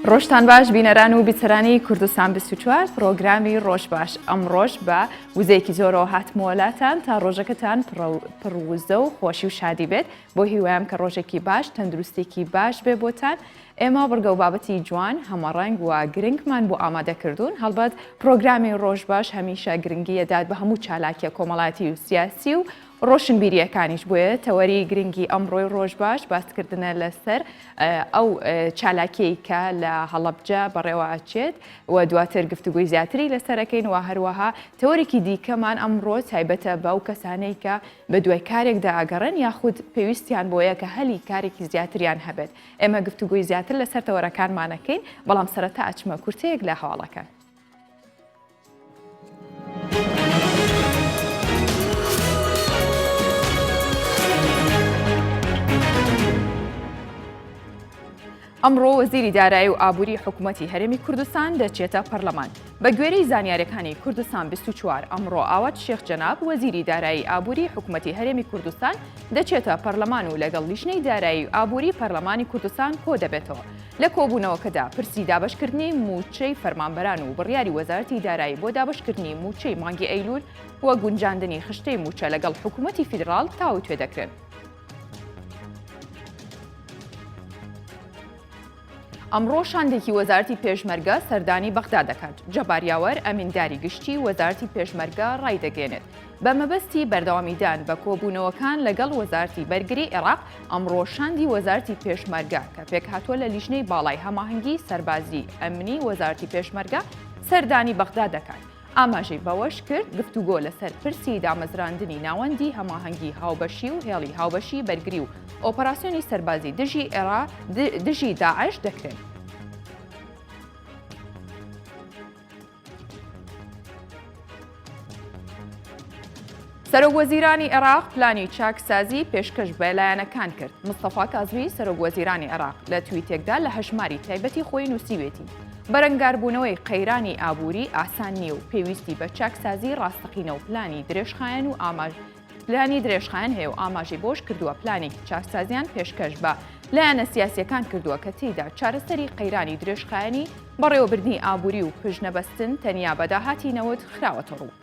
ڕۆژتان باش بینەران و بیسەرانی کوردستان 24 پرۆگرامی ڕۆژ باش ئەم ڕۆژ بە وزەیەکی زۆرەوە هاتمۆلاتان تا ڕۆژەکەتان پڕوزە و خۆشی و شادی بێت بۆ هیوایم کە ڕۆژێکی باش تەندروستێکی باش بێ بۆتان ئێمە بڕگە و بابەتی جوان هەمەڕەنگ و گرنگمان بۆ ئامادەکردوون هەڵبەت پرۆگرامی ڕۆژ باش هەمیشە گرنگی دەدات بە هەموو چالاکیە کۆمەڵاتی و سیاسی و ڕۆشنبیریەکانیش بۆیە تەوەری گرنگی ئەمڕۆی ڕۆژ باش باسکردنە لەسەر ئەو چالاکیەی کە لە هەڵەبجە بەڕێوە ئاچێت و دواتر گفتوگوی زیاتری لەسەرەکەین و هەروەها تەوەرێکی دیکەمان ئەمڕۆ تایبەتە بەو کەسانەی کە بە دوای کارێکدا ئاگەڕن یاخود پێویستیان بۆیە کە هەلی کارێکی زیاتریان هەبێت ئێمە گفتوگوی زیاتر لەسەر تەوەرەکانمانەکەین بەڵام سەرەتا ئەچمە کورتەیەک لە هەواڵەکە. ئەمڕۆ وەزیری دارایی و ئابووری حکوومەتی هەرێمی کوردستان دەچێتە پەرلەمان بە گوێرەی زانیاریەکانی کوردستان 24 ئەمڕۆ ئاوات شێخ جەناب وەزیری دارایی ئابووری حکوومەتی هەرێمی کوردستان دەچێتە پەرلەمان و لەگەڵ لیژنەی دارایی و ئابووری پەرلەمانی کوردستان کۆ دەبێتەوە لە کۆبوونەوەکەدا پرسی دابەشکردنی موچەی فەرمانبەران و بڕیاری وەزارەتی دارایی بۆ دابەشکردنی موچەی مانگی ئەیلول وە گونجاندنی خشتەی موچە لەگەڵ حکوومەتی فیدراڵ تاوی توێ دەکرێن. ئەمڕۆ شاندێکی وەزارەتی پێشمەرگە سەردانی بەغدا دەکات. جەباریاوەر ئەمینداری گشتی وەزارەتی پێشمەرگە ڕایدەگەێنێت. بە مەبەستی بەردەوامیدان بە کۆبوونەوەکان لەگەڵ وەزارەتی بەرگری عێراق ئەمڕۆ شاندی وەزارەتی پێشمەرگە کە پێک هاتووە لە لیژنەی باڵای هەماهەنگی سەربازی ئەمنی وەزارەتی پێشمەرگە سەردانی بەغدا دەکات. ئاماژەی بەوەش کرد گفتوگۆ لەسەر پرسی دامەزراندنی ناوەندی هەماهەنگی هاوبەشی و هێڵی هاوبەشی بەرگری و ئۆپەراسیۆنی سەربازی دژی داعش دەکرێن. سەرۆکوەزیرانی عێراق پلانی چاکسازی پێشکەش بە لایەنەکان کرد. مستەفا کازمی سەرۆکوەزیرانی عێراق لە تویتێکدا لە هەژماری تایبەتی خۆی نووسیوێتی بەرەنگاربوونەوەی قەیرانی ئابووری ئاسان نییە و پێویستی بە چاکسازی ڕاستەقینە و پلانی درێژخایەن و پلانی درێژخایەن هەیە و ئاماژەی بۆش کردووە پلانێکی چاکسازیان پێشکەش بە لایەنە سیاسیەکان کردووە کە تێیدا چارەسەری قەیرانی درێژخایەنی بەڕێوەبردنی ئابووری و پژنەبەستن تەنیا بەداهاتی نەوت خراوەتە ڕوو.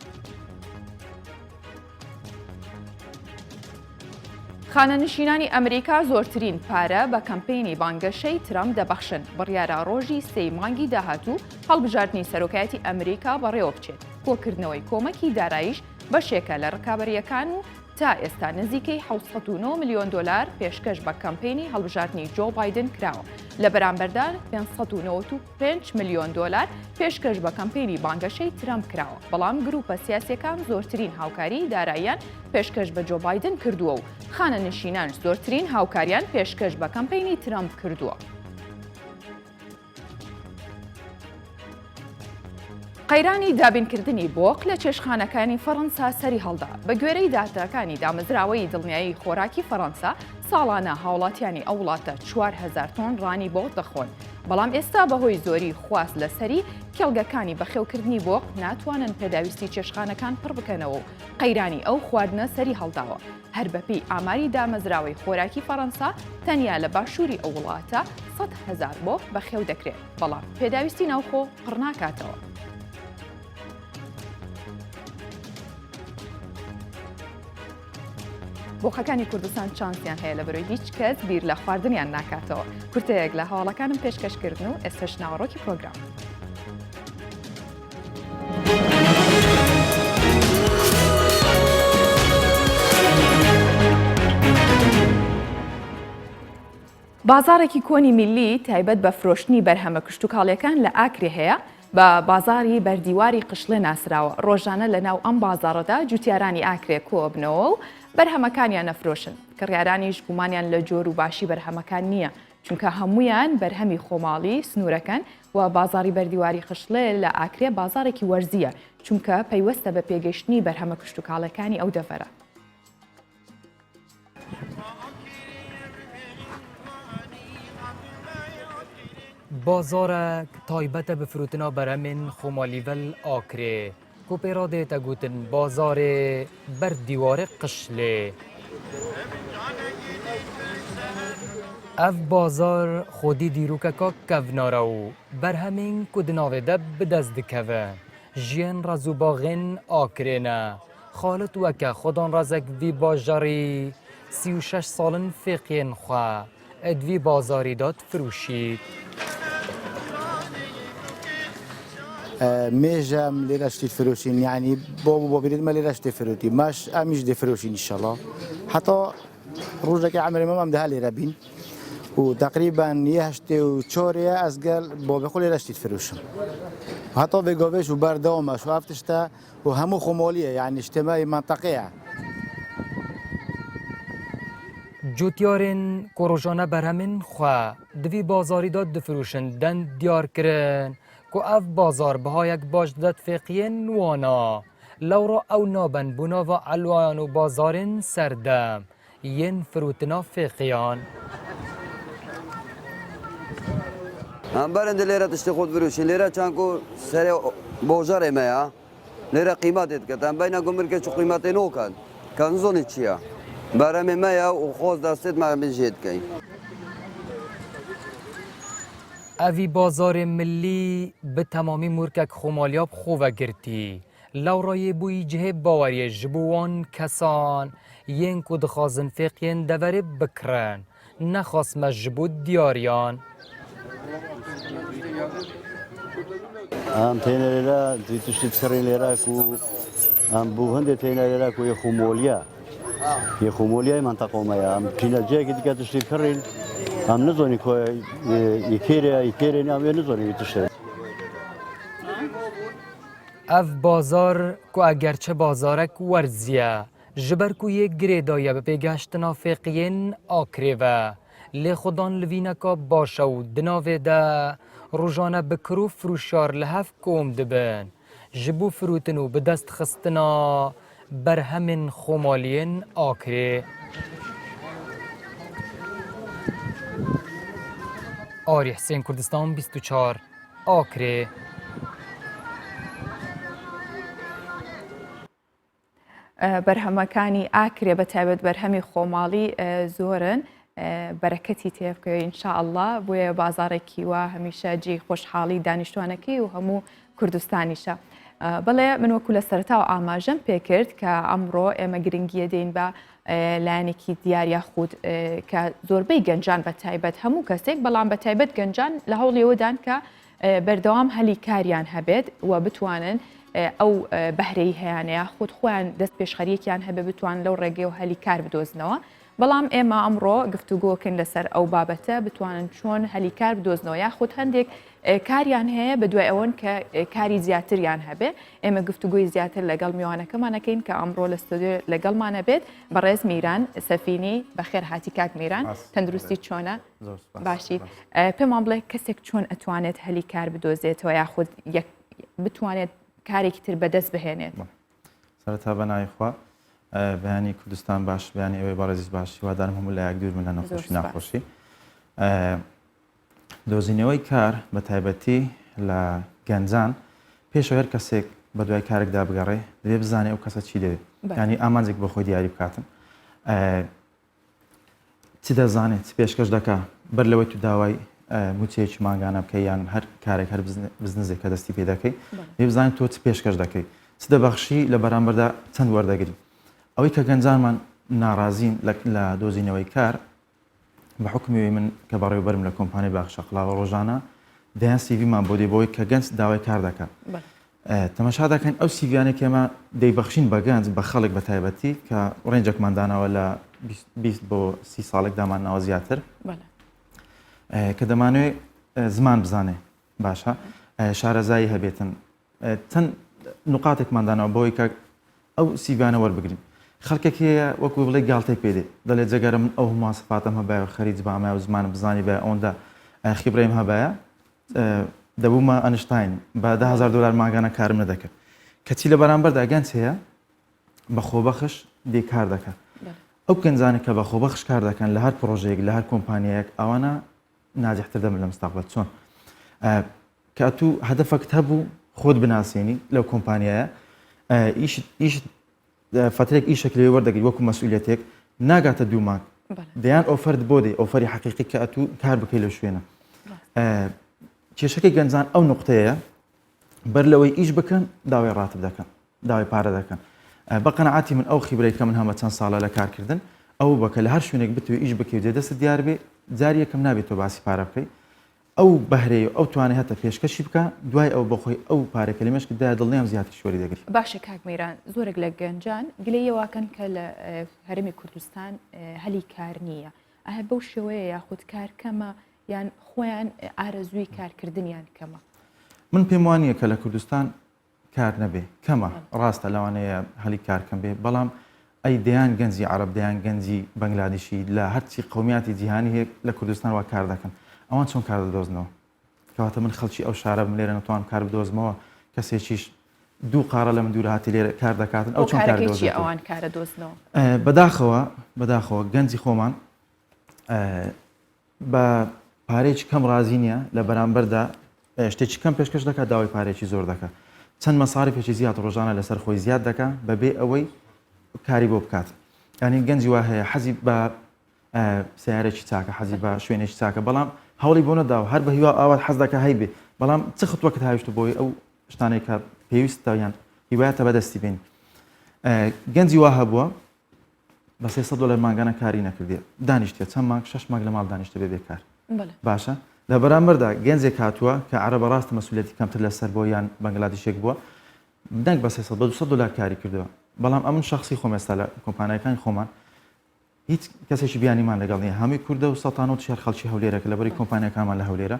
خانەنشینانی ئەمریکا زۆرترین پارە بە کەمپینی بانگەشەی ترامپ دەبەخشن. بڕیارە ڕۆژی سێی مانگی داهاتوو هەڵبژاردننی سەرۆکایەتی ئەمریکا بەڕێوە بچێت. کۆکردنەوەی کۆمەکی داراییش بەشێکە لە ڕکابەریەکان و تا ئێستا نزیکەی 709 میلیۆن دلار پێشکەش بە کەمپینی هەڵبژاردننی جۆ بایدن کراوە. لە بەرامبەردا 595 میلیۆن دلار پێشکەش بە کەمپینی بانگەشەی ترامپ کراوە. بەڵام گروپە سیاسیەکان زۆرترین هاوکاری داراییان پێشکەش بە جۆ بایدن کردووە و خانەنشینان زۆرترین هاوکاریان پێشکەش بە کەمپینی ترامپ کردووە. قەیرانی دابینکردنی بۆق لە چێشتخانەکانی فەڕەنسا سەری هەڵدا. بە گوێرەی داتاکانی دامەزراوەی دڵنیایی خۆراکی فەڕەنسا ساڵانە هاوڵاتیانی ئەو وڵاتە 4,000 تۆن ڕانی بۆق دەخۆن. بەڵام ئێستا بەهۆی زۆری خواست لەسەری کێڵگەکانی بەخێوکردنی بۆق ناتوانن پێداویستی چێشتخانەکان پڕ بکەنەوە و قەیرانی ئەو خواردنە سەری هەڵداوە. هەر بەپێی ئاماری دامەزراوەی خۆراکی فەڕەنسا تەنیا لە باشووری ئەو وڵاتە 100,000 بۆق بەخێو دەکرێت بەڵام پێداویستی ناوخۆ پڕ ناکاتەوە. بۆخەکانی کوردستان چانسیان هەیە لە بەرەوەی هیچ کەس بیر لە خواردنیان ناکاتەوە. کورتەیەک لە هەواڵەکانم پێشکەشکردن و ئێستش ناوەڕۆکی پرۆگرام. بازارێکی کۆنی میلی تایبەت بە فرۆشتنی بەرهەمە کشتتوکاڵیەکان لە ئاکرێ هەیە بە بازاری بەردیواری قشڵێ ناسراوە. ڕۆژانە لە ناو ئەم بازارەدا جوتیارانی ئاکرێ کۆبنەوە و بەرهەمەکانیان نەفرۆشن. کڕیارانیش گومانیان لە جۆر و باشی بەرهەمەکان نییە چونکە هەمویان بەرهەمی خۆماڵی سنوورەکەن و بازاری بەردیواری قشڵێ لە ئاکرێ بازارێکی وەرزیە چونکە پەیوەستە بە پێگەشتنی بەرهەمە کشتتوکاڵەکانی ئەو دەڤەرە. بازارك تایبەتە بفروتنا بەرهەمên خۆمالیڤەل ئاکرێ کوپێرادێ تەگوتن بازارێ بەردیوارێ قشلێ. اف بازار خودی دیروکا کونارو بر همین کدناوه ده بدست دکوه جین رزو باغن آکرینه خالت وکه خودان رزک وی باجاری 36 سالن فقین خواه ادوی بازاری داد فروشید ميجام ليرش تفروشين يعني بابو بابيرد ما ليرش تفروتي ماش امش تفروشين ان شاء الله حتى روجك عمري ما مدها لي رابين وتقريبا يهشتي وتشوريا اسقال بابي خو ليرش تفروشن حتى بيقوبش وبردومش وافتشتا وهمو خموليه يعني اجتماعي منطقيه جوتیارن کروژانه برهمن خواه دوی بازاری داد دفروشن دن دیار کرن که اف بازار بها یک باش داد فقین نوانا لورا او نابن بنا و علوان و بازارن سردم ین فروتنا فقیان هم برند لیره تشتی خود فروشی لیره چانکو سر بوجار مایا لیره قیمتت کردن بین گمر که چو قیمت نو کن کنزونی چیه برام مایا و خوز دستت ما بنجید کی اوی بازار ملی به تمامی مرکک خمالیاب خواه گرتی لورای بوی جه باوری جبوان کسان ین کد خازن فقین دوره بکرن نخواست مجبود دیاریان ام تينا ليرا تشتي تسرين ليرا كو ام بوهند تينا ليرا كو يخوموليا منطقة ما ام تينا جاي قد تشتي تسرين ام نزوني كو يكيري ام نزوني تشتي اف بازار کو اگرچه بازارک ورزیه جبر کو یک گریدایه به پیگشتنا فقین آکریوه لی خودان لوینکا باشه و دناوه ده روزانه بکرو فروشار لحف کوم دبن جبو فروتنو به دست خستنا بر همین خمالین آکری آری حسین کردستان 24 آکری بەرهەمەکانی ئاکرێ بە تایبەت بەرهەمی خۆماڵی زۆرن بەرەکەتی تێبکەوە ئینشاءالله بۆیە بازارێکی وە هەمیشە جێی خۆشحاڵی دانیشتوانەکەی و هەموو کوردستانیشە. بەڵێ من وەکو لە سەرەتاوە ئاماژەم پێکرد کە ئەمڕۆ ئێمە گرنگیە دێین بە لایەنێکی دیارە خود کە زۆربەی گەنجان بە تایبەت هەموو کەسێک بەڵام بە تایبەت گەنجان لە هەوڵیەوەدان کە بەردەوام هەلی کاریان هەبێت و بتوانن ئەو بەهرەی هەیەیانەیە خود خۆیان دەست پێشخەریەکیان هەبێ بتوان لەو ڕێگەی و هەلی کار بدۆزنەوە بەڵام ئێمە ئەمڕۆ گفتوگۆکن لەسەر ئەو بابەتە بتوانن چۆن هەلی کار بدۆزنەوە یا خود هەندێک کاریان هەیە بە دوای ئەوەن کە کاری زیاتریان هەبێ ئێمە گفتوگوی زیاتر لەگەڵ میوانەکەمانەکەین کە ئەمڕۆ لە ستودیۆ لەگەڵمانە بێت بەڕێز میران سەفینی بەخێر هاتی کاک میران تەندروستی چۆنە باشی پێمان بڵێ کەسێک چۆن ئەتوانێت هەلی کار بدۆزێتەوە یاخود بتوانێت کارێکی تر بەدەست بهێنێت سەرەتا بەناویخوا بەیانی کوردستان باش بەیانی ئەوەی بەڕێزی باشی وادارم هەموو لە یەک دوور من لە نەخۆشی ناخۆشی دۆزینەوەی کار بە تایبەتی لە گەنجان پێشەوە هەر کەسێک بە دوای کارێکدا بگەڕێ دەبێ بزانێ ئەو کەسە چی دەوێت ینی ئامانجێک بە خۆی دیاری بکاتن چی دەزانێت پێشکەش دەکا بەر لەوەی تو داوای موچەیەکی ماگانە بکەی یان هەر کارێک هەر بزنزێک کە دەستی پێ دەکەی دەبێ بزانێت تۆ چ پێشکەش دەکەی چ دەبەخشی لە بەرامبەردا چەند وەردەگری ئەوەی کە گەنجانمان ناڕازین لە دۆزینەوەی کار بە حکمی من کە بەڕێوەبەرم لە کۆمپانیای باخشە قڵاوە ڕۆژانە دەیان سیڤیمان بۆ دێ بۆی کە گەنج داوای کار دەکات تەماشا دەکەین ئەو سیڤیانێک ئێمە دەیبەخشین بە گەنج بە خەڵک بە تایبەتی کە ڕێنجێکماندانەوە لە 20 بۆ 30 ساڵێک دامانناوە زیاتر کە دەمانوێت زمان بزانێ باشە شارەزایی هەبێتن چەند نقاتێکماندانەوە بۆی کە ئەو سیڤیانە وەربگرین خەڵکێک هەیە وەکو بڵێ گاڵتەی پێدێ دەڵێت جەگەرم ئەو ماسەفاتەم هەبایە خەریج بامە و زمانم بزانی بە ئەوەندا خیبرەیم هەبایە دەبوومە ئەنشتاین بە $10,000 ماگانە کارم نەدەکرد کەچی لە بەرامبەردا گەنج هەیە بە خۆبەخش دێ کار دەکات ئەو گەنجانێک کە بە خۆبەخش کار دەکەن لە هەر پرۆژەیەک لە هەر کۆمپانیایەک ئەوانە ناجحتر دەمن لە مستەقبەل چۆن کە تو هەدەفەکت هەبوو خۆت بناسیێنی لەو کۆمپانیایە ئیش فترێک ئیشێک لێ وەردەگری وەکو مەسئولیەتێک ناگاتە دوو مانگ دەیان ئۆفرد بۆ دێ ئۆفەری حقیقی کە ئەتوو کار بکەی لە شوێنە کێشەکەی گەنجان ئەو نقطەیە بەر لەوەی ئیش بکەن داوای ڕاتب دەکەن داوای پارە دەکەن بە قەنەعاتی من ئەو خیبرەی کە من هەمە چەند ساڵە لە کارکردن ئەو بکە لە هەر شوێنێک بتوێ ئیش بکەی جێ دەست دیار بێ جاری یەکەم نابێت تۆ باسی پارە بکەی ئەو بەهرەیە ئەو توانێت هەتە پێشکەشی بکە دوای ئەو بەخۆی ئەو پارێکە لە مێشکدا دڵنیام زیاتر شوەری دەگری باشە کاک میران زۆرێک لە گەنجان گلەیەواکەن کە لە هەرێمی کوردستان هەلی کار نییە ئایا بەو شێوەیە یاخود کار کەمە یان خۆیان ئارەزووی کارکردنیان کەمە من پێم وانە کە لە کوردستان کار نەبێ کەمە ڕاستە لەوانەیە هەلی کارکەم بێ بەڵام ئەی دەیان گەنجی عەرەب دەیان گەنجی بەنگلادیشی لە هەرچی قەومیاتی جیهانی هەیە لە کوردستان وا کار دەکەن ئەوان چۆن کار دەدۆزنەوە کەواتە من خەڵکی ئەو شارە بم لێرە نەتوانم کار بدۆزمەوە کەسێکیش دوو قارە لە من دوور هاتی لێرە کار دەکاتن ئەو چۆن کار دۆزێت ئەوان کارە دۆزنەوە بەداخەوە گەنجی خۆمان بە پارێکی کەم رازی نییە لە بەرامبەردا شتێکی کەم پێشکەش دەکات داوای پارێکی زۆر دەکات چەند مەساریفێکی زیاد ڕۆژانە لەسەر خۆی زیاد دەکات بەبێ ئەوەی کاری بۆ بکات ینی گەنجی وا هەیە حەزی بە سیارێکی چاکە حەزی بە شوێنێکی چاکە بەڵام هەوڵی بۆ نەداوە هەر بە هیوا ئاوات حەز دەکە هەی بێ بەڵام چ خەتوەکەت هاویشتە بۆی ئەو شتانێک کە پێویستە یان هیوایەتە بەدەستی بێنی گەنجی وا هەبووە بە $300 مانگانە کاری نەکردێ دانیشتێ چەند مانگ 6 مانگ لە ماڵ دانیشتە بێ بێکار باشە لە بەرامبەردا گەنجێک هاتووە کە عەرەبە ڕاستە مەسئولیەتی کەمتر لەسەر بۆ یان بەنگلادیشێک بووە دەنگ بە $200 کاری کردەوە بەڵام ئەمن شخصی خۆم ئێستا لە کۆمپانیەکانی خۆمان هیچ کەسێکی بیانیمان لەگەڵ نیە هەمووی کوردە و سەتان و شێر خەڵکی هەولێرەکە لەبەری کۆمپانیەکانمان لە هەولێرە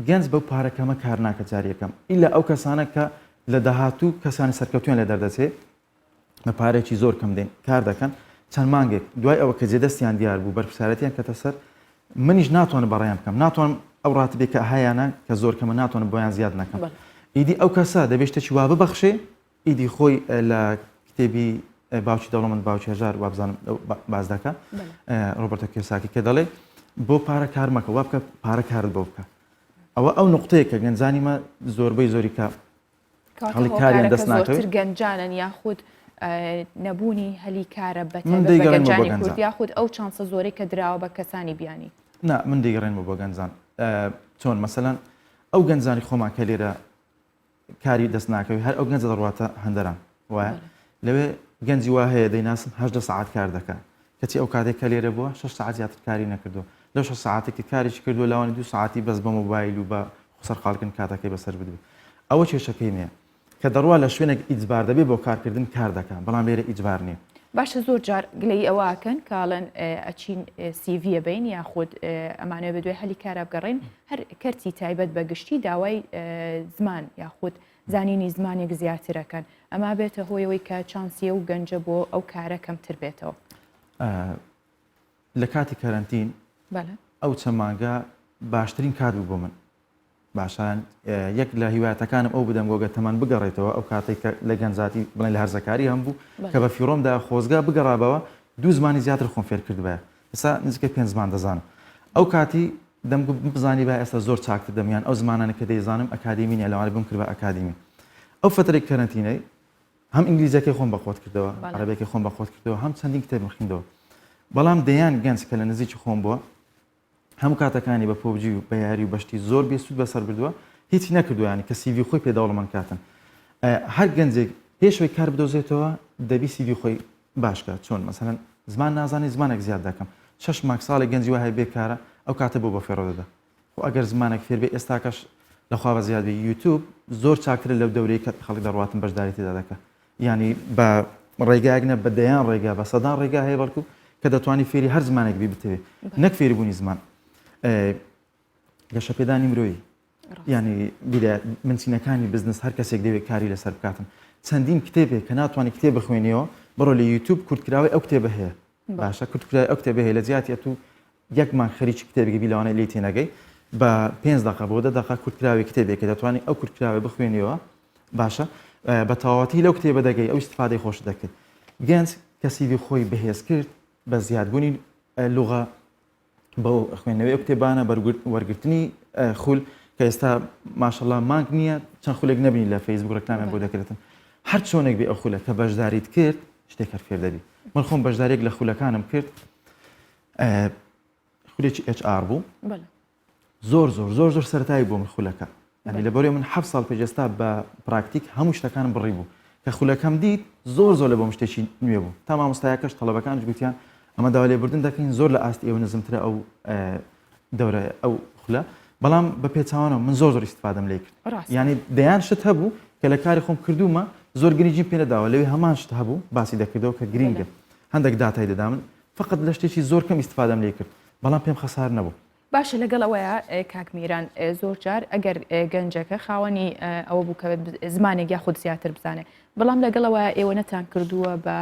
گەنج بەو پارەکەمە کار ناکە جاریەکەم ئیلا ئەو کەسانە کە لە داهاتوو کەسانی سەرکەوتویان لە دەردەچێت بە پارێکی زۆر کەم دێن کار دەکەن چەند مانگێک دوای ئەوە کە جێدەستیان دیار بوو بەرپرسارەتیان کەتە سەر منیش ناتوانم بەڕێیان بکەم ناتوانم ئەو ڕاتبێک کە هەیەە کە زۆر کەمە ناتوانم بۆیان زیاد نەکەم ئیدی ئەو کەسە دەبێت شتێکی وا ببەخشێ ئیدی خۆی لە کتێبی باوکی دەوڵەمەند باوکی هەژار وابزانم باز دەکە ڕۆبەرتە کێساکی کە دەڵێ بۆ پارە کار مەکە وا بکە پارە کارت بۆ بکە ئەو نقطەیە کە گەنجانیمە زۆربەی زۆری کە هەڵی کاریان دەست ناکەوێت گەنجانن یاخود نەبوونی هەلی کارە بەگەنجانی کورد یاخود ئەو چانسە زۆرەی کە دراوە بە کەسانی بیانی من دەیگەڕێنمە بۆ گەنجان چۆن مەسەلەن ئەو گەنجانی خۆمان کە لێرە کاری دەست ناکەوی هەر ئەو گەنجە دەڕواتە هەندەران وایە لەوێ گەنجی وا هەیە دەیناسم 8 ساعت کار دەکات کەچی ئەو کاتێک کە لێرە بووە 6 ساعت زیاتر کاری نەکردو لەو 6 ساعتێکی کاریش کردو لاوانی 2 ساعتی بەس بە مۆبایل و بە سەرقاڵکردن کاتەکەی بەسەر بدوێت ئەوە کێشەکەی نییە کە دەڕوا لە شوێنێک ئیجبار دەبێت بۆ کارکردن کار دەکات بەڵام لێرە ئیجبار نییە باشە زۆر جار گلەی ئەوەکەن کاڵەن ئەچین سیڤە بین یاخود ئەمانە بە دوێ هەلی کارە بگەڕین هەر کەرتی تایبەت بە گشتی داوای زمان یاخود زانینی زمانێک زیاترەکەن ئەما بێتە هۆیەوەی کە چانسیە و گەنجە بۆ ئەو کارە کەمتر بێتەوە لە کاتی کەرەنتین ئەو چەمانگە باشترین کار بوو بۆ من باشان یەک لە هیوایەتەکانم ئەو بدەم گۆگە تەمان بگەڕێتەوە ئەو کاتێک کە لە گەنجاتی بڵێن لە هەرزەکاری هەم بوو کە بە فیرۆمدا خۆزگا بگەڕابەوە 2 زمانی زیاتر خۆم فێر کردبە ئێستا نزیکە 5 زمان دەزانم ئەو کاتی دەمگو بزانی بە ئێستا زۆر چاکتر دەمیان ئەو زمانانە کە دەیزانم ئەکادیمی نیە لەوانە بم کرد بە ئەکادیمی ئەو فترێک کەرەنتینەی هەم ئینگلیزیەکەی خۆم بەخۆت کردەوە عەرەبێکی خۆم بەخۆت کردەوە هەم چەندین کتێب خوێندەوە بەڵام دەیان گەنج کە لە نزیکی خۆم بووە هەموو کاتەکانی بە پۆبجی و بە یاری و بەشتی زۆر بێسوود بەسەر بردووە هیچی نەکردویانی کە سیڤی خۆی پێداوڵەمەند کاتن هەر گەنجێک پێشەوەی کار بدۆزێتەوە دەبی سیڤی خۆی باشکە چۆن مەسەلەن زمان نازانی زمانێک زیاد دەکەم 6 مانگ ساڵی گەنجی وای بێکارە ئەو کاتە بۆ بە فێڕۆ دەدا خۆ ئەگەر زمانێک فێر بێ ئێستاکەش لەخوا بە زیاد بێ یوتیوب زۆر چاکترە لەو دەورەی کە خەڵک دەڕواتن بەشداری تێدا دەکە ینی بە ڕێگایەک نە بە دەیان ڕێگا بە سەدان ڕێگا هەیە بەڵکو کە دەتوانی فێری هەر زمانێک بی بتەوێت نەک فێری بوونی زمان گەشەپێدانی مرۆیی ینی منچینەکانی بزنس هەر کەسێک دەوێت کاری لەسەر بکاتن چەندین کتێبێک کە ناتوانانی کتێب بخوێنیەوە بڕۆ لە یوتیوب کورتکراوی ئەو کتێبە هەیە باشە کورتکراوی ئەو کتێبە هەیە لە جیاتی تو یەکمان خەریکی کتێبێکی بیلەوانەی لێ تێنەگەی بە 5 دقه بۆ 10 دقه کورتکراوی کتێبێک دەتوانانی ئەو کورتکراوی بخوێنیەوە باشە بە تەواوەتی لەو کتێبە دەگەی ئەو استفادەی خۆش دەکرد گەنج کەسیوی خۆی بەهێز کرد بە زیادبوونی لوغە بۆ خوێندنەوەی ئەو کتێبانە وەرگرتنی خول کە ئێستا ماشەڵڵا مانگ نییە چەند خولێک نەبینی لە فەیسبوک ڕێکلامیان بۆ دەکرێتن هەر چۆنێک بێ ئەو خولە کە بەشداریت کرد شتێک هەر فێر دەبی من خۆم بەشدارێک لە خولەکانم کرد خولێکی HR بوو بەڵێ زۆر زۆر زۆر زۆر سەرەتایی بۆ من خولەکە ینی لە بەرەوەی من 7 ساڵ پێشێستا بە پراکتیک هەموو شتەکانم بڕی بوو کە خولەکەم دیت زۆر زۆر لە بۆم شتێکی نوێ بوو تا مامۆستایەکەش تەڵەبەکانش گوتیان ئەمە داوا لێبوردن دەکەین زۆر لە ئاستی ئێوە نزمترە ئەو دەورە ئەو خولە بەڵام بە پێچاوانەوە من زۆر زۆر ئیستفادەم لێ کرد ینی دەیان شت هەبوو کە لە کاری خۆم کردومە زۆر گرنگی پێ نەداوە لەوێ هەمان شت هەبوو باسی دەکردەوە کە گرینگە هەندێک داتای دەدا من فقط لە شتێکی زۆر کەم ئیستفادەم لێ کرد بەڵام پێم خەسار نەبوو باشە لەگەڵ ئەوەیە کاکمیران زۆر جار ئەگەر گەنجەکە خاوەنی ئەوە بوو کە زمانێک یاخود زیاتر بزانێ بەڵام لەگەڵەوە ئێوە نەتان کردووە بە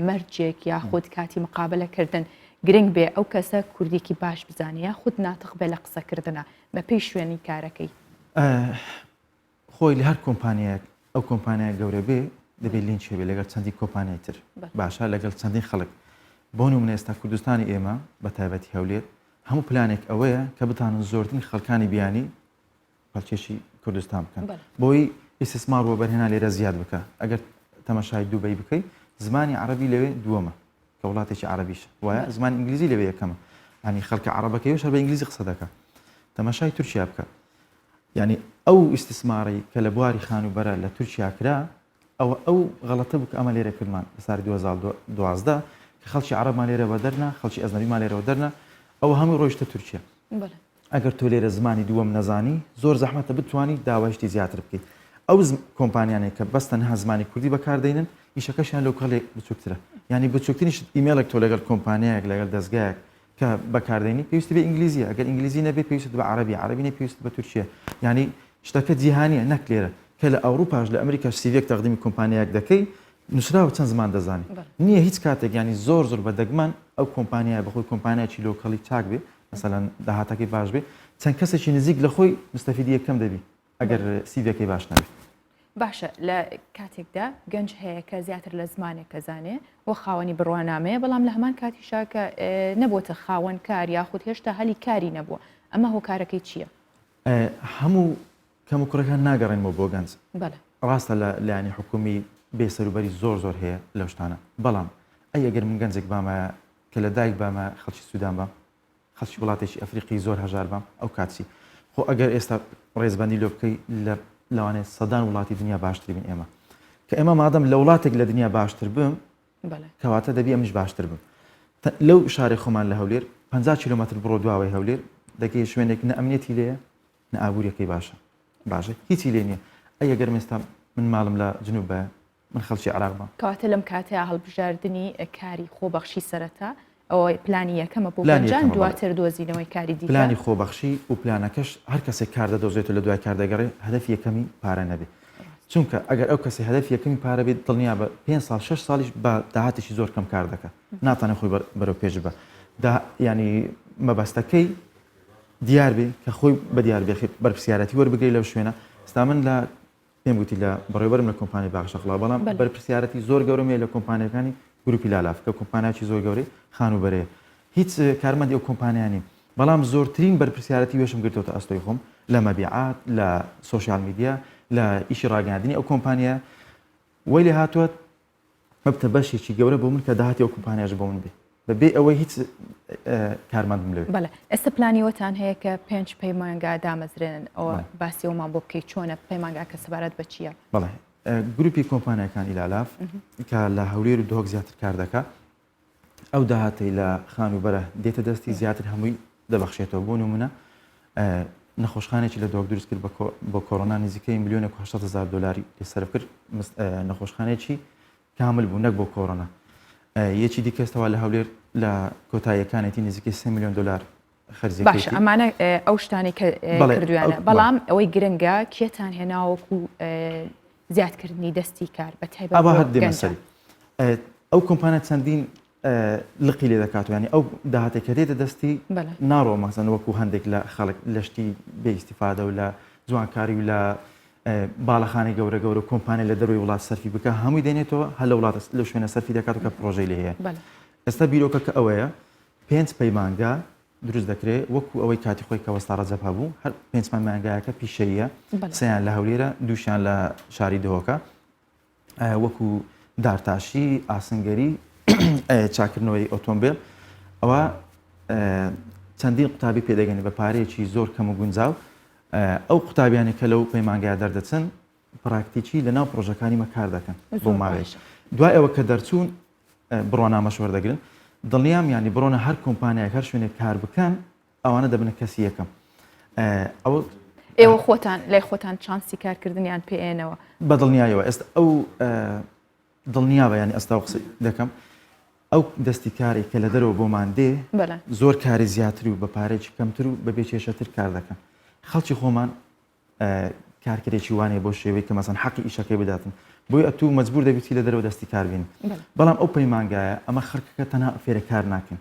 مەرجێک یاخود کاتی مقابلەکردن گرنگ بێ ئەو کەسە کوردێکی باش بزانێ یاخود ناتق بێ لە قسەکردنە بە پێی شوێنی کارەکەی خۆی لە هەر کۆمپانیایەک ئەو کۆمپانیای گەورە بێ دەبێت لین چێ بێ لەگەڵ چەندی کۆمپانیای تر باشە لەگەڵ چەندین خەڵک بۆ نمونە ئێستا کوردستانی ئێمە بە تایبەتی هەولێر هەموو پلانێک ئەوەیە کە بتانن زۆرترین خەڵکانی بیانی پەلچێکی کوردستان بکەن بۆی ئیسtismار بۆ بەرهێنا لێرە زیاد بکە ئەگەر تەماشای دووبەی بکەیت زمانی عەرەبی لەوێ دووەمە کە وڵاتێکی عەرەبیش وایە زمانی ئینگلیزی لەوێ یەکەمە ینی خەڵکە عەرەبەکەیش هەر بە ئینگلیزی قسە دەکە تەماشای تورکیا بکە ینی ئەو ئیسtisماری کە لە بواری خانوبەرە لە تورکیا کرا ئەو غەڵەتە بوو کە ئەمە لێرە کردمان لە ساڵی 2012 کە خەڵکی عەرەبمان لێرە بەدەرنا خەڵکی ئەزنەبیمان لێرەوە دەرنا ئەوە هەموو ڕۆیشتە تورکیا ئەگەر تۆ لێرە زمانی دووەم نەزانی زۆر زەحمەتە بتوانی داوایشتی زیاتر بکەیت ئەو کۆمپانیانێک کە بەستە نەها زمانی کوردی بەکاردێنن ئیشەکەشیان لەو کەڵێک بچووکترە ینی بچووکترینش ئیمێلێک تۆ لەگەڵ کۆمپانیایەک لەگەڵ دەستگایەک کە بەکاردێنی پێویستی بە ئینگلیزیە ئەگەر ئینگلیزی نەبێ پێویست بە عەرەبی عەرەبی نە پێویست بە تورکیە ینی شتەکە جیهانیە نەک لێرە کە لە ئەوروپاش لە ئەمریکاش سیڤێک تەقدیمی کۆمپانیایەک دەکەی نووسراوە چەند زمان دەزانی نییە هیچ کاتێک ینی زۆر زۆر بە دەگمان ئەو کۆمپانیای بەخۆی کۆمپانیایکی لۆکەڵی چاک بێ مثلەن داهاتەکەی باش بێ چەند کەسێکی نزیک لە خۆی مستەفیدی یەکەم دەبی ئەگەر سیڤەکەی باش نەبێت باشە لە کاتێکدا گەنج هەیە کە زیاتر لە زمانێک کەزانێ و خاوەنی بڕوانامەیە بەڵام لە هەمان کاتیشا کە نەبووتە خاوەن کار یاخود هێشتا هەلی کاری نەبووە ئەمە هۆکارەکەی چییە؟ هەموو کەم و کوڕەکان ناگەڕێنەوە بۆ گەنج ڕاستە لە لایەنی حکومی بێسەروبەری زۆر زۆر هەیە لەو شتانە بەڵام ئەگەر من گەنجێک بامە کە لە دایک بامە خەڵکی سوودان بام خەڵکی وڵاتێکی ئەفریقی زۆر هەژار بام ئەو کاتی خۆ ئەگەر ئێستا ڕێزبەندی لۆ بکەی لەوانێت سەدان وڵاتی دنیا باشتر بین ئێمە کە ئێمە مادەم لە وڵاتێک لە دنیا باشتر بم کەواتە دەبی ئەمش باشتر بم لەو شارێ خۆمان لە هەولێر 50 کیلومتر بڕۆ دواوەی هەولێر دەگەی شوێنێک نە ئەمنیەتی لێیە نە ئابوووریەکەی باشە هیچی لێ نییە ئەگەر ئێستا من ماڵم لە جنوبە من خەڵکی عراق بم کەواتە لەم کاتەیە هەڵبژاردننی کاری خۆبەخشی سەرەتا ئەوەی پلانی یەکەمە بۆ گەنجان دواتر دۆزینەوەی کاری دیکە پلانی خۆبەخشی و پلانەکەش هەر کەسێک کار دەدۆزێتەوە لە دوای کاردەگەڕێ هەدەفی یەکەمی پارە نەبێت چونکە ئەگەر ئەو کەسی هەدەفی یەکەمی پارە بێت دڵنیا بە 5 ساڵ 6 ساڵیش بە داهاتێکی زۆر کەم کار دەکات ناتوانێت خۆی بەرەو پێش بە ینی مەبەستەکەی دیار بێ کە خۆی بە دیار بێ بەرپرسیارەتی وەربگری لەو شوێنە ستا من لە پێم گوتی لە بەڕێوەبەرم لە کۆمپانی باخشەخڵا بەڵام بەرپرسیارەتی زۆر گەورەمێ لە کۆمپانیەکانی گروپی لالاف کە کۆمپانیاکی زۆر گەورەی خانوبەرەیە هیچ کارمەندی ئەو کۆمپانیانی بەڵام زۆرترین بەرپرسیارەتی وێشم گرتوتە ئەستۆی خۆم لە مەبیعات لە سوۆشیال میدیا لە ئیشی ڕاگەاندنی ئەو کۆمپانیە وەی لێ هاتووە مەبتە بەشێکی گەورە بۆ من کە داهاتی ئەو کۆمپانیاش بۆ من بێ بەبێ ئەوەی هیچ کارمەندم لەوێ بەڵێ ئێستا پلانیوەتان هەیە کە 5 پەیمانگا دامەزرێن ئەوە باسی ئەومان بۆ بکەیت چۆنە پەیمانگا کە سەبارەت بە چییە؟ بەڵێ گروپی کۆمپانیەکانی لالاف کە لە هەولێر و دۆک زیاتر کار دەکات ئەو داهاتی لە خانوبەرە دێتە دەستی زیاتر هەمووی دەبەخشێتەوە بۆ نمونە نەخۆشخانێکی لە دۆک دروست کرد بۆ کۆڕۆنا نزیکەی ملیۆنێک و 800,000 دلاری لێسەرف کرد نەخۆشخانێکی کامل بوو نەک بۆ کۆڕۆنا یەکی دیکەستەوە لە هەولێر لە کۆتاییەکانی نزیکەی 3 میلیۆن دلار خەرجی باش ئەمانە ئەو شتانی کە کردویانە بەڵام ئەوەی گرنگە کێتان هێناوەکو زیادکردنی دەستی کار بە تایبەت ئەو کۆمپانیا چەندین لقی لێ دەکاتەوە ینی ئەو داهاتێکە دێتە دەستی ناڕۆ مەسەن وەکو هەندێک لە خەڵک لەشتی بێئیستیفادە و لە جوانکاری و لە باڵەخانی گەورە گەورە کۆمپانیا لە دەروی وڵات سەرفی بکە هەمووی دێنێتەوە هەر لە وڵات لەو شوێنە سەرفی دەکاتەوە کە پرۆژەی لێ هەیە ئێستا بیرۆکە کە ئەوەیە 5 پەیمانگا دروست دەکرێت وەکو ئەوەی کاتی خۆی کە وەستا ڕەجەب هەبوو هەر 5 پەیمانگایەکە پیشەیە سەیان لە هەولێرە دووشیان لە شاری دهۆکە وەکو دارتاشی ئاسنگەری چاکردنەوەی ئۆتۆمبیل ئەوە چەندین قوتابی پێدەگەنی بە پارەیەکی زۆر کەم و گونجاو ئەو قوتابیانی کە لەو پەیمانگای دەردەچن پراکتیکی لەناو پرۆژەکانی مە کار دەکەن بۆ ماوەیەش دوای ئەوە کە دەرچوون بڕۆنامەش وەردەگرن دڵنیام ینی بڕۆنە هەر کۆمپانیایەک هەر شوێنێک کار بکەن ئەوانە دەبنە کەسی یەکەم ئێوە خۆتان لای خۆتان چانسی کارکردنیان پێێنەوە بە دڵنیایەوە ئێستا ئەو دڵنیاوە ینی ئەستا و قسەی دەکەم ئەو دەستی کاری کە لە دەرەوە بۆمان دێ زۆر کاری زیاتری و بە پارێکی کەمتر و بەبێ کێشەتر کار دەکەن خەڵکی خۆمان کارکرێکی وانەیە بۆ شێوەی کە مەسەن حەقی ئیشەکەی بداتن بۆی ئەتوو مەجبور دەبیتی لە دەرەوە دەستی کار بین بەڵام ئەو پەیمانگایە ئەمە خەڵکەکە تەنها فێرە کار ناکەن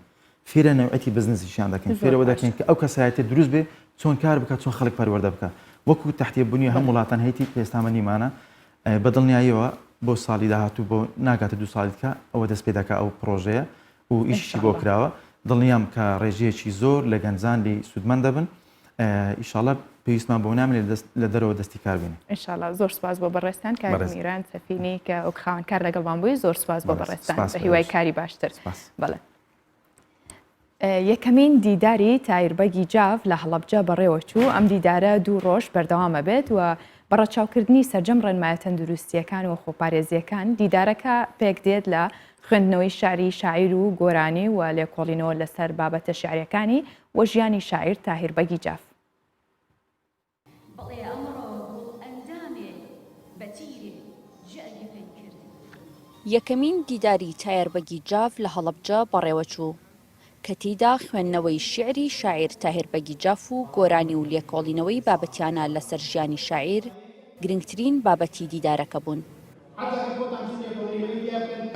فێرە نەوعەتی بزنسیشیان دەکەن فێرەوە دەکەن کە ئەو کەسایەتێ دروست بێ چۆن کار بکات چۆن خەڵک پەروەردە بکات وەکو تەحتیبوونی هەموو وڵاتان هەیتی پێستامە نیمانە بەدڵنیاییەوە بۆ ساڵی داهاتوو بۆ ناگاتە 2 ساڵی دیکە ئەوە دەست پێ دەکات ئەو پرۆژەیە و ئیشی بۆ کراوە دڵنیام کە ڕێژەیەکی زۆر لە گەنجان لی سوودمەند دەبن ئیشاڵە پێویستمان بۆ نامێت لە دەرەوە دەستی کار بینێ ئینشاءالله زۆر سپاس بۆ بەڕێستان کاری میران سەفینی کە ئەو خاوەن کار لەگەڵمان بووی زۆر سپاس بۆ بەڕێستان بە هیوای کاری باشتر بەڵێ یەکەمین دیداری تایربەگی جاف لە هەڵەبجە بەڕێوەچوو ئەم دیدارە 2 ڕۆژ بەردەوامە بێت و بەڕەچاوکردنی سەرجەم ڕێنمایە تەندروستیەکان و خۆپارێزیەکان دیدارەکە پێک دێت لە خوێندنەوەی شاعری شاعیر و گۆرانی و لێکۆڵینەوە لەسەر بابەتە شعریەکانی و ژیانی شاعیر تاهیربەگی جاف یەکەمین دیداری تایربەگی جاف لە هەڵەبجە بەڕێوەچوو کە تێیدا خوێندنەوەی شیعری شاعیر تاهیربەگی جاف و گۆرانی و لێکۆڵینەوەی بابەتیانە لەسەر ژیانی شاعیر گرنگترین بابەتی دیدارەکە بوون.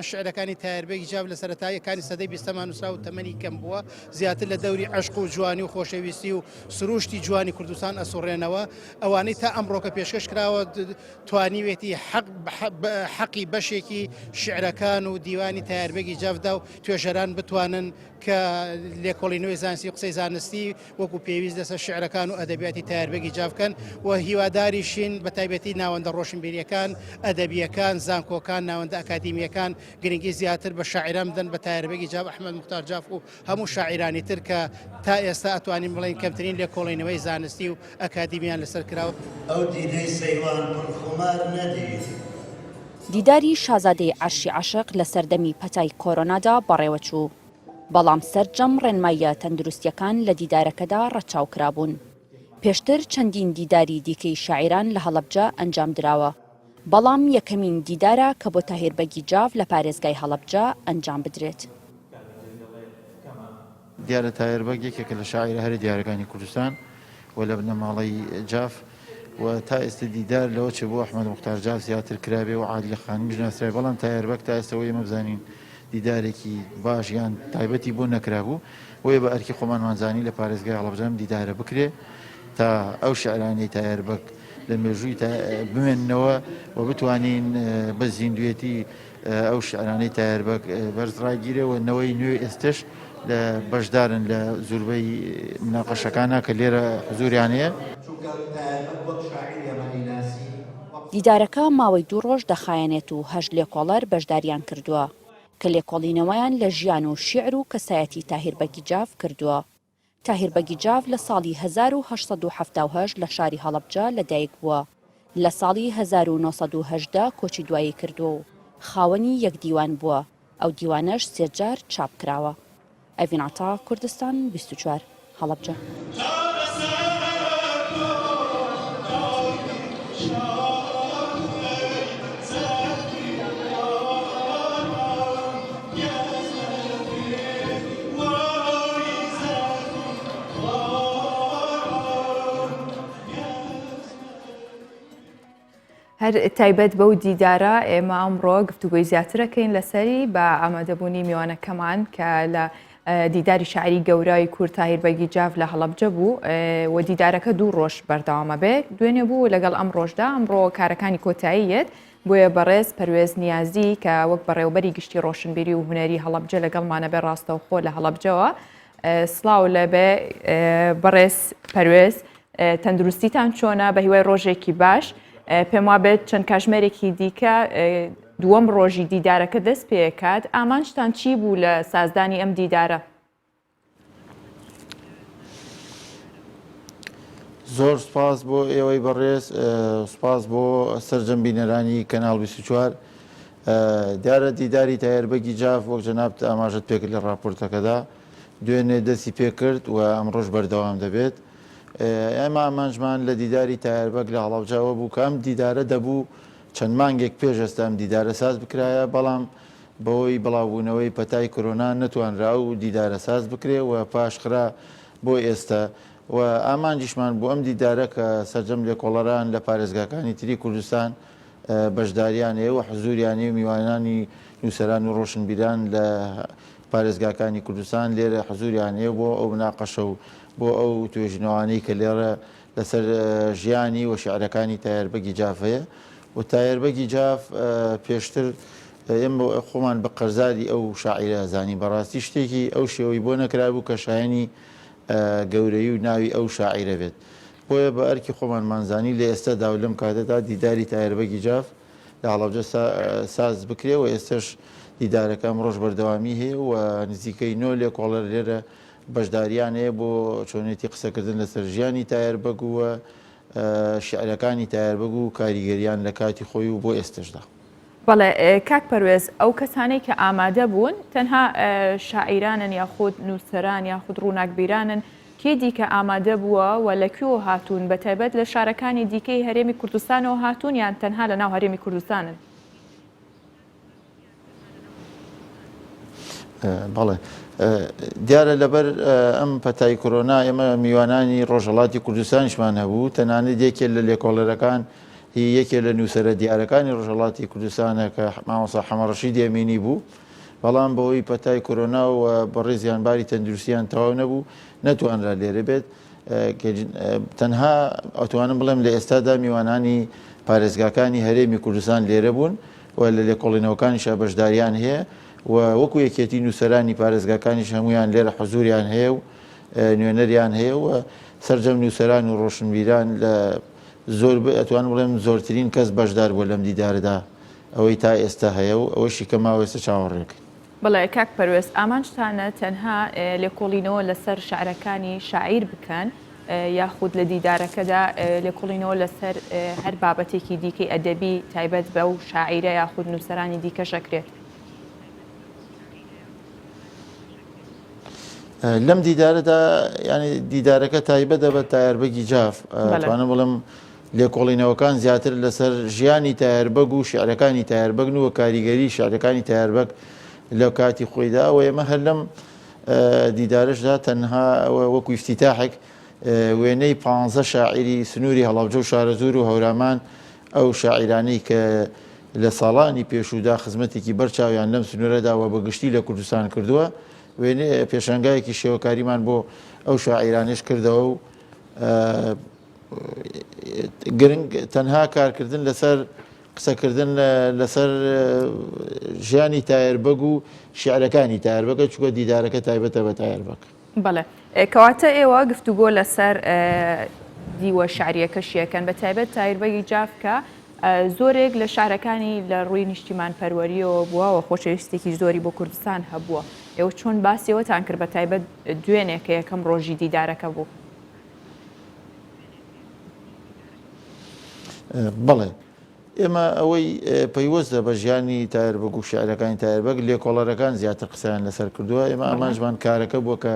شعرەکانی تایربەگی جاف لە سەرەتاییەکانی سەدەی 20ەمان نووسرا و تەمەنی کەم بووە زیاتر لە دەوری عەشق و جوانی و خۆشەویستی و سروشتی جوانی کوردستان ئەسوڕێنەوە ئەوانەی تا ئەمڕۆکە پێشکەش کراوە توانیوێتی حەقی بەشێکی شعرەکان و دیوانی تایربەگی جافدا و توێژەران بتوانن کە لێکۆڵینەوەی زانستی و قسەی زانستی وەکو پێویست لەسەر شعرەکان و ئەدەبیاتی تایربەگی جافکەن و هیواداریشین بە تایبەتی ناوەندە ڕۆشنبیریەکان ئەدەبیەکان زانکۆکان ناوەندە ئەکادیمیەکان گرنگی زیاتر بە شاعران بدەن بە تایربەگی جاف ئەحمەد موختار جاف و هەموو شاعرانی تر کە تا ئێستا ئەتوانین بڵێن کەمترین لێکۆڵینەوەی زانستی و ئەکادیمیان لەسەر کراوە. ئەو دیدەی سەیوان پڕخومار نەدید. دیداری شازادەی عەرشی عاشق لە سەردەمی پەتای کۆرۆنادا بەڕێوەچوو بەڵام سەرجەم ڕێنمایە تەندروستیەکان لە دیدارەکەدا ڕەچاو کرابوون. پێشتر چەندین دیداری دیکەی شاعران لە هەڵەبجە ئەنجام دراوە بەڵام یەکەمین دیدارە کە بۆ تاهیربەگی جاف لە پارێزگای هەڵەبجە ئەنجام بدرێت. دیارە تایربەگ یەکێکە لە شاعیرە هەرە دیارەکانی کوردستان و لە بنەماڵەی جاف و تا ئێستا دیدار لەوە چ بۆ ئەحمەد موختار جاف زیاتر کرابێ و عادلی خانی بژناسرای بەڵام تایربەگ تا ئێستەوە ئێمە بزانین دیدارێکی باش یان تایبەتی بۆ نەکرابوو وێ بە ئەرکی خۆمانوانزانی لە پارێزگای هەڵەبجەم دیدارە بکرێ تا ئەو شاعرانەی تایربەگ لە مێژووی بمێننەوە و بتوانین بە زیندوێتی ئەو شعرانەی تایربەگ بەرزڕایگیرە و نەوەی نوێ ئێستش لە بەشدارن لە زوربەی مناقەشەکانە کە لێرە حزوریانەیە. دیدارەکە ماوەی 2 ڕۆژ دەخایەنێت و 8 لێکۆڵەر بەشداریان کردووە کە لێکۆڵینەوەیان لە ژیان و شیعر و کەسایەتی تاهیربەگی جاف کردووە. تاهیربەگی جاف لە ساڵی 1878 لە شاری هەڵەبجە لەدایک بووە. لە ساڵی 1970 کۆچی دوایی کردووە و خاوەنی یەک دیوان بووە. ئەو دیوانەش 3 جار چاپ کراوە. ئەڤیناتا کوردستان 24 هەڵەبجە. هەر تایبەت بەو دیدارە ئێمە ئەمڕۆ گفتوگۆی زیاترەکەین لەسەری بە ئامادەبوونی میوانەکەمان کە لە دیداری شاعری گەورەی کورد تاهیربەگی جاف لە هەڵەبجە بوو و دیدارەکە 2 ڕۆژ بەردەوامە بێت دوێنێ بوو لەگەڵ ئەم ڕۆژدا ئەمڕۆ کارەکانی کۆتاییەت بۆیە بەڕێز پەروێز نیازی کە وەک بەڕێوەبەری گشتی ڕۆشنبیری و هونەری هەڵەبجە لەگەڵمانە بێ ڕاستەوخۆ لە هەڵەبجەوە سڵاو لەبێ بەڕێز پەروێز تەندروستیتان چۆنە بە هیوای ڕۆژێکی باش پێم وا بێت چەند کاژمێرێکی دیکە دووەم ڕۆژی دیدارەکە دەست پێکات ئامانجتان چی بوو لە سازدانی ئەم دیدارە؟ زۆر سپاس بۆ ئێوەی بەڕێز سپاس بۆ سەرجەمبینەرانی کەناڵ 24 دیارە دیداری تایەربەگی جاف وەک جەناب ئاماژت پێکرد لە راپۆرتەکەدا دوێنێ دەستی پێکرد و ئەمڕۆژ بەردەوام دەبێت ئێمە ئامانجمان لە دیداری تایەربەگ لە هەڵاوجاوە بوو کە ئەم دیدارە دەبوو چەند مانگێک پێش ئێستا ئەم دیدارە ساز بکرایە بەڵام بەوەی بڵاوبوونەوەی پەتای کۆرۆنا نەتوانرا و دیدارە ساز بکرێ و پاشخرا بۆ ئێستا و ئامانجیشمان بۆ ئەم دیدارە کە سەرجەم لێکۆڵەران لە پارێزگاکانی تری کوردستان بەشداریان هەیە و حزوریانی و میوانانی نووسەران و ڕۆشنبیران لە پارێزگاکانی کوردستان لێرە حزوریان هەیە بۆ ئەو مناقەشە و بۆ ئەو توێژینەوانەی کە لێرە لەسەر ژیانی و شیعرەکانی تایەربەگی جاف هەیە و تایەربەگی جاف پێشتر ئێمە خۆمان بە قەرزاری ئەو شاعیرە زانی بەڕاستی شتێکی ئەو شێوەی بۆ نەکرابوو کە شایانی گەورەی و ناوی ئەو شاعیرە بێت بۆیە بە ئەرکی خۆمان مانزانی لە ئێستادا و لەم کاتەدا دیداری تایەربەگی جاف لە هەڵاوجە ساز بکرێ و ئێستش دیدارەکەم ڕۆژ بەردەوامی هەیە و نزیکەی نۆ لێکۆڵەر لێرە بەشداریان هەیە بۆ چۆنێتی قسەکردن لەسەر ژیانی تایەربەگ و شیعرەکانی تایەربەگ و کاریگەریان لە کاتی خۆی و بۆ ئێستشدا. بەڵێ کاک پەروێز ئەو کەسانەی کە ئامادە بوون تەنها شاعیرانن یاخود نووسەران یاخود ڕووناکبیرانن کێ دیکە ئامادە بووە و لەکوێوە هاتوون بە تایبەت لە شارەکانی دیکەی هەرێمی کوردستانەوە هاتوون یان تەنها لە ناو هەرێمی کوردستانن؟ بەڵێ دیارە لەبەر ئەم پەتای کۆرۆنا ئێمە میوانانی ڕۆژهەڵاتی کوردستانیشمان هەبوو تەنانەت یەکێک لە لێکۆڵەرەکان هی یەکێ لە نووسەرە دیارەکانی ڕۆژهەڵاتی کوردستانە کە مامۆستا حەمەڕەشید ئەمینی بوو بەڵام بەوەی پەتای کۆرۆنا و بەڕێز زیانباری تەندروستیان تەواو نەبوو نەتوانرا لێرە بێت تەنها ئەتوانم بڵێم لە ئێستادا میوانانی پارێزگاکانی هەرێمی کوردستان لێرە بوون و لە لێکۆڵینەوەکانیشا بەشداریان هەیە و وەکو یەکێتی نووسەرانی پارێزگاکانیش هەمویان لێرە حەزوریان هەیە و نوێنەریان هەیە و سەرجەم نووسەران و ڕۆشنبیران لە زۆر ئەتوان بڵێم زۆرترین کەس بەشدار بوو لەم دیداردا ئەوەی تا ئێستا هەیە و ئەوەشی کە ماوەستا چاوەڕێکرد. بەڵێ کاک پەروێز ئامانجتانە تەنها لێکۆڵینەوە لەسەر شاعرەکانی شاعیر بکەن یاخود لە دیدارەکەدا لێکۆڵینەوە لەسەر هەر بابەتێکی دیکەی ئەدەبی تایبەت بە و شاعیرە یاخود نووسەرانی دیکە شەکرێت؟ لەم دیدارەدا ینی دیدارەکە تایبەتە بە تایەربەگی جاف توانم بڵم لێکۆڵینەوەکان زیاتر لەسەر ژیانی تایەربەگ و شیعرەکانی تایەربەگن و کاریگەری شیعرەکانی تایەربەگ لە کاتی خۆیدا و ئێمە هەر لەم دیدارشدا تەنها وەکو افتتاحێک وێنەی 15 شاعری سنووری هەڵاوجە و شارەزور و هەورامان ئەو شاعیرانەی کە لە ساڵانی پێشودا خزمەتێکی بەرچاویان لەم سنوورەدا و بەگشتی لە کوردستان کردووە وێنێ پێشنگایەکی شێوەکاریمان بۆ ئەو شاعیرانش کردەوە و گرنگ تەنها کارکردن لەسەر قسەکردن لەسەر ژیانی تایەربەگ و شیعرەکانی تایەربەگە چووکە دیدارەکە تایبەتە بە تایەربەگ. بەڵێ کەواتە ئێوە گفتوگۆ لەسەر دیوە شعریەکەشیەکەن بە تایبەت تایەربەگی جافکە زۆرێک لە شارەکانی لە ڕووی نیشتیمان پەروەریەوە بووە و خۆشەویستێکی زۆری بۆ کوردستان هەبووە ئێوە چۆن باسیەوەتان کرد بە تایبەت دوێنێکە یەکەم ڕۆژی دیدارەکە بوو؟ بەڵێ ئێمە ئەوەی پەیوەستە بە ژیانی تایەربەگ و شیعرەکانی تایەربەگ لێکۆڵەرەکان زیاتر قسەیان لەسەر کردووە ئێمە ئامانجمان کارەکە بووە کە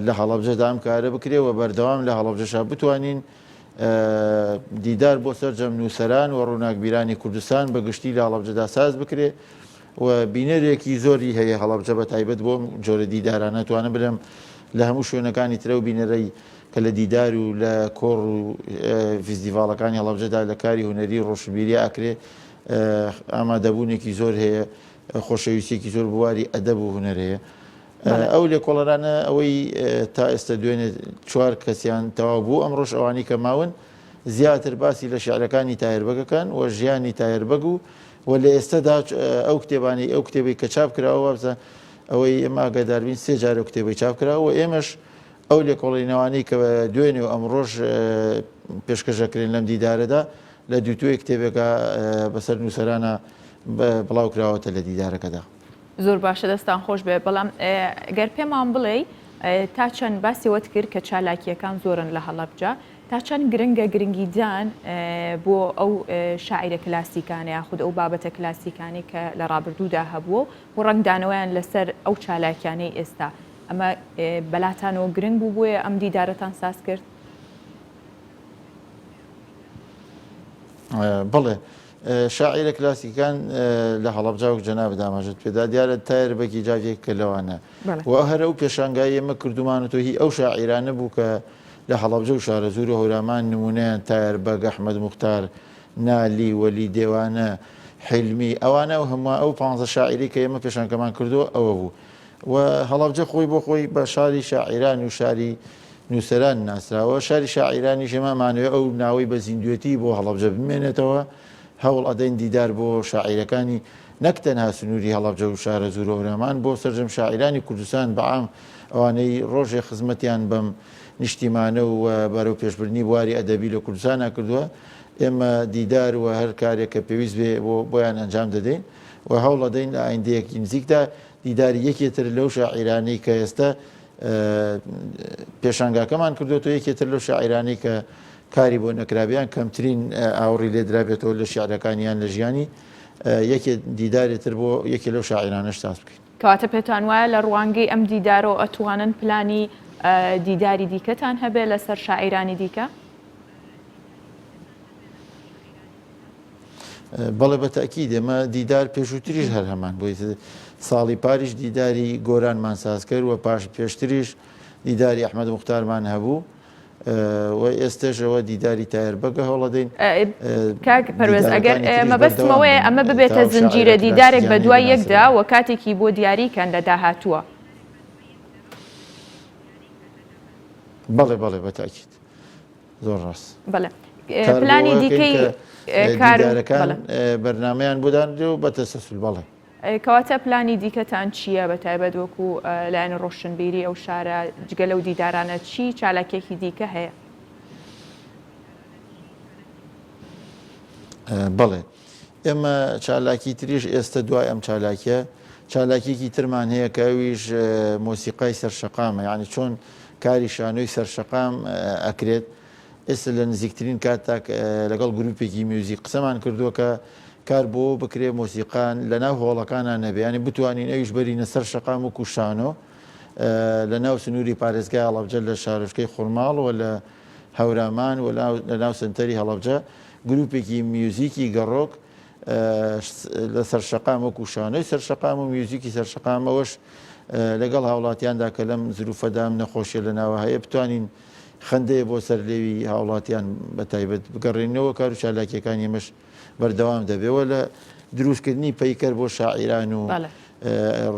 لە هەڵەبجەدا ئەم کارە بکرێەوە بەردەوام لە هەڵەبجەشا بتوانین دیدار بۆ سەرجەم نووسەران و ڕووناکبیرانی کوردستان بەگشتی لە هەڵەبجەدا ساز بکرێ و بینەرێکی زۆری هەیە هەڵەبجە بە تایبەت بۆ جۆرە دیدارانە توانە بڵێم لە هەموو شوێنەکانی ترە و بینەرەی کە لە دیدار و لە کۆڕ و فیزیڤالەکانی هەڵەبجەدا لە کاری هونەری ڕۆشنبیری ئاکرێ ئامادەبوونێکی زۆر هەیە خۆشەویستێکی زۆر بواری ئەدەب و هونەر هەیە. ئەو لێکۆڵەرانە ئەوەی تا ئێستا دوێنێ 4 کەسیان تەواو بوو ئەمڕۆژ ئەوانی کە ماون زیاتر باسی لە شیعرەکانی تایەربەگەکان و ژیانی تایەربەگ و لە ئێستادا ئەو کتێبانی ئەو کتێبی کە چاپ کراوە بزە ئەوەی ئێمە ئاگاداربین 3 جار کتێبی چاپ کراوە و ئێمەش ئەو لێکۆڵینەوانەی کە دوێنێ و ئەمڕۆژ پێشکەشەکرێن لەم دیدارەدا لە دوتوێ کتێبێکە بەسەر نووسەرانە بڵاو کراوەتە لە دیدارەکەدا. زۆر باشە دەستان خۆش بێ بەڵام گەر پێمان بڵێ تا چەند باسیەوەت کرد کە چالاکیەکان زۆرن لە هەڵەبجە تا چەند گرنگە گرنگیدان بۆ ئەو شاعیرە کلاسیکانە یاخود ئەو بابەتە کلاسیکانی کە لە ڕابردوودا هەبووە و ڕنگدانەوەیان لەسەر ئەو چالاکیانەی ئێستا ئەمە بەلاتانەوە گرنگ بوو بۆیە ئەم دیدارەتان ساز کرد؟ بڵێ شاعیرە کلاسیکان لە هەڵەبجاوک جەناب داماژت پێدا دیارە تایربەکی جاوێک کە لەوانە و هەرە و پێشانگای ئێمە کردومانەوە هی ئەو شاعیرانە بوو کە لە هەڵەبجە و شارە زور و هەورامان نمونەیان تایربەگ ئەحمەد موختار نالی وەلی دێوانە حلمی ئەوانە و هەموو ئەو 15 شاعیری کە ئێمە پێشانکەمان کردو ئەوە بوو و هەڵەبجە خۆی بۆ خۆی بە شاری شاعیران و شاری نووسەران ناسراوە شاری شاعیرانی ژێمامانوێ ئەو ناوەی بە زیندوێتی بۆ هەڵەبجە بمێنێتەوە هەوڵ ئەدەین دیدار بۆ شاعیرەکانی نەک تەنها سنووری هەڵەبجە و شارە زور و هەورامان بۆ سەرجەم شاعیرانی کوردستان بەعام ئەوانەی ڕۆژێ خزمەتیان بەم نیشتیمانە و بەرەو پێشبردننی بواری ئەدەبی لە کوردستان ناکردووە ئێمە دیدار و هەر کارێک کە پێویست بێ بۆیان ئەنجام دەدەین و هەوڵ ئەدەین لە ئایندەیەکی نزیکدا دیداری یەکێتر لەو شاعیرانەی کە ئێستا پێشانگاکەمان کردوێتەوە یەکێتر لەو شاعیرانەی کە کاری بۆ نەکرابیان کەمترین ئاوڕی لێ درابێتەوە لە شیعرەکانیان لە ژیانی یەکێ دیدارێتر بۆ یەکێ لەو شاعیرانەش ساز بکەین. کەواتە پێتان وایە لە ڕوانگەی ئەم دیدارەوە ئەتوانن پلانی دیداری دیکەتان هەبێ لەسەر شاعیرانی دیکە؟ بەڵێ بەتەکید ئێمە دیدار پێشووتریش هەر هەمان بۆی ساڵی پاریش دیداری گۆرانمان ساز کرد و پێشتریش دیداری ئەحمەد موختارمان هەبوو و ئێستێژەوە دیداری تایربەگە هەوڵەدەین کاک پەروێز ئەگەر مەبەستمەوەیە ئەمە ببێتە زنجیرە دیدارێک بە دوای یەکدا و کاتێکی بۆ دیاریکەن لە داهاتووە. بەڵێ بەڵێ بەتاکید زۆر ڕاست. بەڵێ پلانی دیکەی کارەکان بەرنمەیان بودان و بەتەسەسول بەڵێ. کەواتە پلانی دیکەتان چییە بە تایبەت وەکو لایەن ڕۆشنبیری ئەو شارە جگە لەو دیدارانە چی چالاکێکی دیکە هەیە؟ بەڵێ ئێمە چالاکی تریش ئێستا دوای ئەم چالاکیە چالاکیێکی ترمان هەیە کەویش مۆسیقای سەرشەقامە یعنی چۆن کاری شانۆی سەرشەقام ئەکرێت ئێستا لە نزیکترین کاتاک لەگەڵ گروپێکی میوزیک قسەمان کردووە کە کار بۆ بکرێ مۆسیقان لە ناو هۆڵەکانان نەبێ ینی بتوانین ئەویش بەرینە سەر شەقام و کوشانۆ لە ناو سنووری پارێزگای هەڵەبجە لە شارۆچکەی خوڕماڵ و لە هەورامان و لە ناو سنتەری هەڵەبجە گروپێکی میوزیکی گەڕۆک لە سەرشەقام و کوشانۆی سەرشەقام و میوزیکی سەرشەقامەوەش لەگەڵ هاوڵاتیاندا کە لەم زروفەدام نەخۆشیە لە ناوە هەیە بتوانین خەندەیە بۆ سەرلێوی هاوڵاتیان بە تایبەت بگەڕێنەوە کار و چالاکیەکانی ئێمەش بەردەوام دەبێەوە لە دروستکردنی پەیکەر بۆ شاعیران و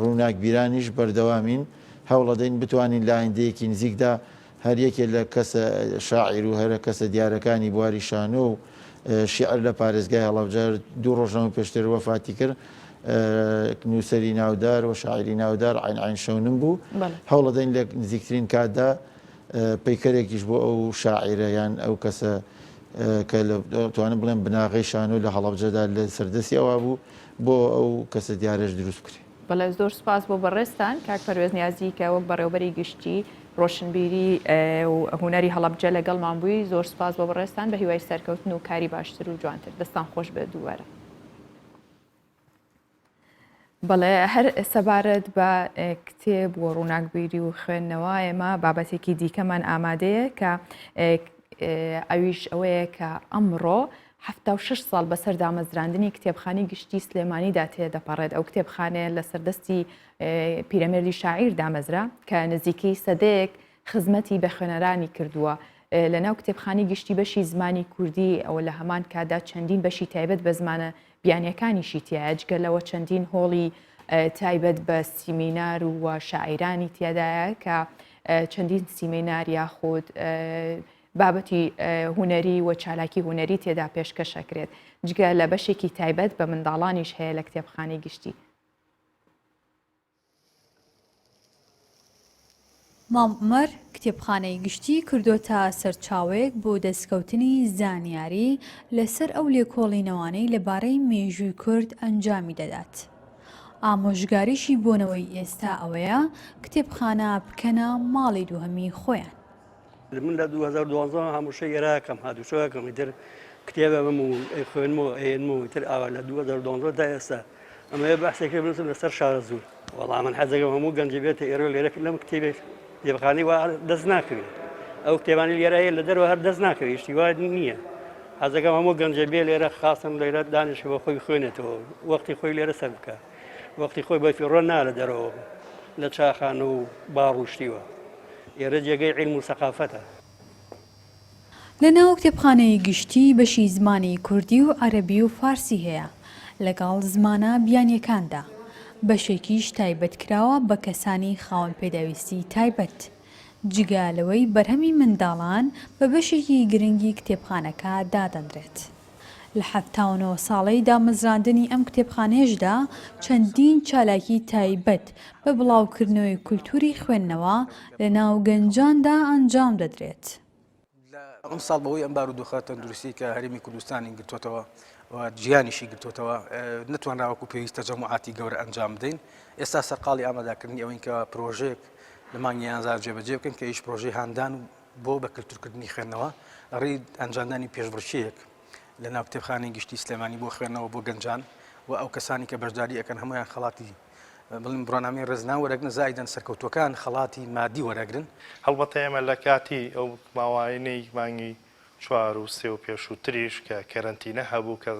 ڕووناکبیرانیش بەردەوامین هەوڵەدەین بتوانین لە ئایندەیەکی نزیکدا هەر یەکێ لە کەسە شاعیر و هەرە کەسە دیارەکانی بواری شانۆ و شیعر لە پارێزگای هەڵەبجە 2 ڕۆژەمە پێشتر وەفاتی کرد نووسەری ناودار و شاعری ناودار عین شەونم بوو هەوڵەدەین لە نزیکترین کاتدا پەیکەرێکیش بۆ ئەو شاعیرە یان ئەو کەسە کە توانم بڵێن بناغی شانۆ لە هەڵەبجەدا لە سەردەستی ئەوە بوو بۆ ئەو کەسە دیارەش دروست بکرێت. بەڵێ زۆر سپاس بۆ بەڕێستان کاک پەروێز نیازی کە وەک بەڕێوەبەری گشتی ڕۆشنبیری و هوەری هەڵەبجە لەگەڵمان بووی زۆر سپاس بۆ بەڕێستان بە هیوای سەرکەوتن و کاری باشتر و جوانتر دەستان خۆش بێت دووبارە. بەڵێ هەر سەبارەت بە کتێب و ڕووناکبیری و خوێندنەوە ئێمە بابەتێکی دیکەمان ئامادەیە کە ئەویش ئەوەیە کە ئەمڕۆ 76 ساڵ بەسەر دامەزراندنی کتێبخانی گشتی سلێمانیدا تێدەپەڕێت ئەو کتێبخانەیە لە سەردەستی پیرەمێردی شاعیر دامەزرا کە نزیکەی سەدەیەک خزمەتی بە خوێنەرانی کردووە لە ناو کتێبخانی گشتی بەشی زمانی کوردی ئەوە لە هەمان کادا چەندین بەشی تایبەت بە زمانە بیانیەکانیشی تایە جگەلەوە چەندین هۆڵی تایبەت بە سیمینار و شاعیرانی تیادایە کە چەندین سیمینار یاخود بابەتی هوەری و چالاکی هوەری تێدا پێشکەشەکرێت جگە لە بەشێکی تایبەت بە منداڵانیش هەیە لە کتێبخانەی گشتی. مام عومەر کتێبخانەی گشتی کردوتە سەرچاوەیەک بۆ دەستکەوتنی زانیاری لەسەر ئەو لێکۆڵینەوانەی لەبارەی مێژووی کورد ئەنجامی دەدات. ئامۆژگاریشی بۆنەوەی ئێستا ئەوەیە کتێبخانە بکەنە ماڵی دووهەمی خۆیان. من لە 2012 هەمووشە ئێراکەم هاتوچۆکەم ئیتر کتێبە بم و خوێنمەوە ئێنمەوە ئیتر ئاوا لە 2012 تا ئێستا ئەمە بەحسێکی بنووسم لەسەر شارە زوور. وەڵام من حەزەکەم هەموو گەنجی بێتە ئێرە لێرە لەم کتێبێت کتێبخانەی وا دەست ناکەوێت. ئەو کتێبانی لێرە هەیە لە دەرەوە هەر دەست ناکەوێت شتی وا نییە. حەزەکەم هەموو گەنجە بێ لێرە خاستم لێرە دانیشەوە خۆی خوێنێتەوە وەختی خۆی لێرە سەر بکە. وەختی خۆی بە فیڕۆ نالە دەرەوە لە چاخانە و باڕوشتیوە. ئێرە جێگەی عیلم و سەقافەتە. لە ناو کتێبخانەی گشتی بەشی زمانی کوردی و عەرەبی و فارسی هەیە لەگەڵ زمانە بیانیەکاندا. بەشێکیش تایبەت کراوە بە کەسانی خاوەن پێداویستی تایبەت. جگالەوەی بەرهەمی منداڵان بە بەشێکی گرنگی کتێبخانەکە دادەنرێت. لە 79 ساڵەی دامەزراندنی ئەم کتێبخانەیەشدا چەندین چالاکی تایبەت بە بڵاوکردنەوەی کولتوری خوێندنەوە لە ناو گەنجاندا ئەنجام دەدرێت. ئەم ساڵ بەوەی ئەم بارودۆخە تەندروستی کە هەرێمی کوردستانی گرتوتەوە و جیانیشی گرتوتەوە نتوانراوەکو پێویستە جەموعاتی گەورە ئەنجام بدەین. ئێستا سەرقاڵی ئامادەکردنی ئەوەین کە پرۆژێک لە مانگی یانزار جێبەجێ بکەن کە هیچ پرۆژەی هاندان بۆ بە کللتورکردنی خوێندنەوە ڕێی ئەنجامدانی پێشبڕکێیەک لە ناو کتێبخانەی گشتی سلێمانی بۆ خوێندنەوە بۆ گەنجان و ئەو کەسانی کە بەشداری ئەەکەن هەمویان خەڵاتی بڵین بڕۆنامەی ڕێزناو وەرەگرن زایدەن سەرکەوتوەکان خەڵاتی مادی وەرەگرن. هەڵبەتە ئێمە لە کاتی ئەو ماوانەی مانگی 4 و 3 و پێش و تریش کە کەرەنتینە هەبوو کە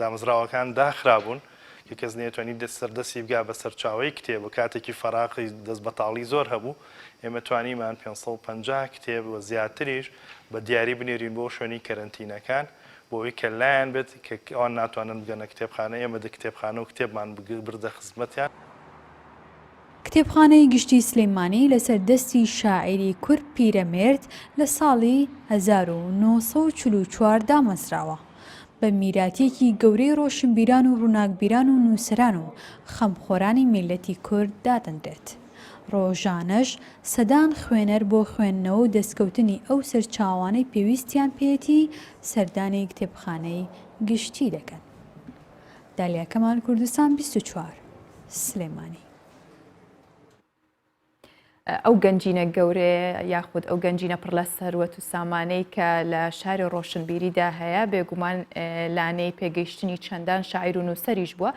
دامەزراوەکان داخرابوون کە کەس نێتوانانی سەردەستی بگا بە سەرچاوەی کتێب و کاتێکی فەراقی دەست بەتاڵی زۆر هەبوو ئێمە توانیمان 550 کتێب و زیاتریش بە دیاری بنێرین بۆ شوێنی کەرەنتینەکان بۆی کە لایەن بێت کە ئەوان ناتوانن بگەنە کتێبخانە ئێمە دە کتێبخانە و کتێبمان بردە خزمەتیان. کتێبخانەی گشتی سلێمانی لەسەر دەستی شاعیری کورد پیرەمێرد لە ساڵی 1944 دامەزراوە. بە میراتێکی گەورەی ڕۆشنبیران و ڕووناکبیران و نووسەران و خەمخۆرانی میلەتی کورد دادەنرێت. ڕۆژانەش سەدان خوێنەر بۆ خوێندنەوە و دەستکەوتنی ئەو سەرچاوانەی پێویستیان پێێتی سەردانی کتێبخانەی گشتی دەکەن. دالیا کەمال کوردستان 24 سلێمانی. ئەو گەنجینە گەورەیە یاخود ئەو گەنجینە پڕ لە سەروەت و سامانەی کە لە شاری ڕۆشنبیریدا هەیە بێگومان لانەی پێگەیشتنی چەندان شاعیر و نووسەریش بووە.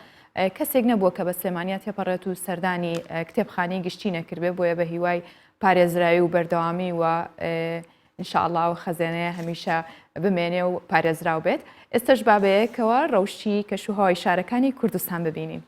کەسێک نەبووە کە بە سلێمانیا تێپەڕێت و سەردانی کتێبخانەی گشتی نەکردبێ بۆیە بە هیوای پارێزراوی و بەردەوامی و ئینشاءالله و خەزێنەیە هەمیشە بمێنێ و پارێزراو بێت. ئێستش بابەیەکەوە ڕەوشی کەشوهەوای شارەکانی کوردستان ببینین.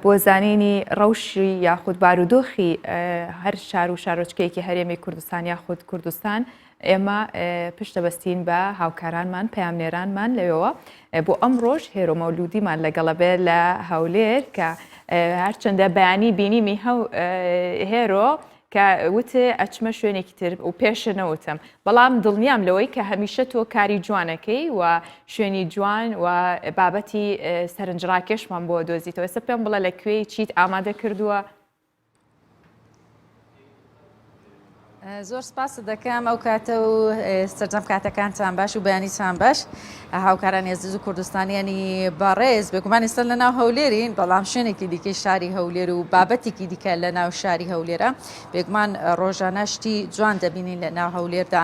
بۆ زانینی ڕەوشی یاخود بارودۆخی هەر شار و شارۆچکەیەکی هەرێمی کوردستان یاخود کوردستان ئێمە پشتەبەستین بە هاوکارانمان پەیامنێرانمان لەوێەوە بۆ ئەم ڕۆژ هێرۆ مەولودیمان لەگەڵە بێ لە هەولێر کە هەرچەندە بەیانی بینیمی هێرۆ کە وتێ ئەچمە شوێنێکی تر و پێشنەوتم بەڵام دڵنیام لەوەی کە هەمیشە تۆ کاری جوانەکەی و شوێنی جوان و بابەتی سەرنجڕاکێشمان بۆ دۆزیتەوە ئێستا پێم بڵێ لەکوێی چیت ئامادە کردووە؟ زۆر سپاس دەکەم ئەو کاتە و سەرجەم کاتەکانتان باش و بەیانیتان باش هاوکاران ێزدز و کوردستانیانی بەڕێز بێگومان ئێستا لە ناو هەولێرین بەڵام شوێنێکی دیکەی شاری هەولێر و بابەتێکی دیکە لە ناو شاری هەولێرە بێگومان ڕۆژانە شتی جوان دەبینین لە ناو هەولێردا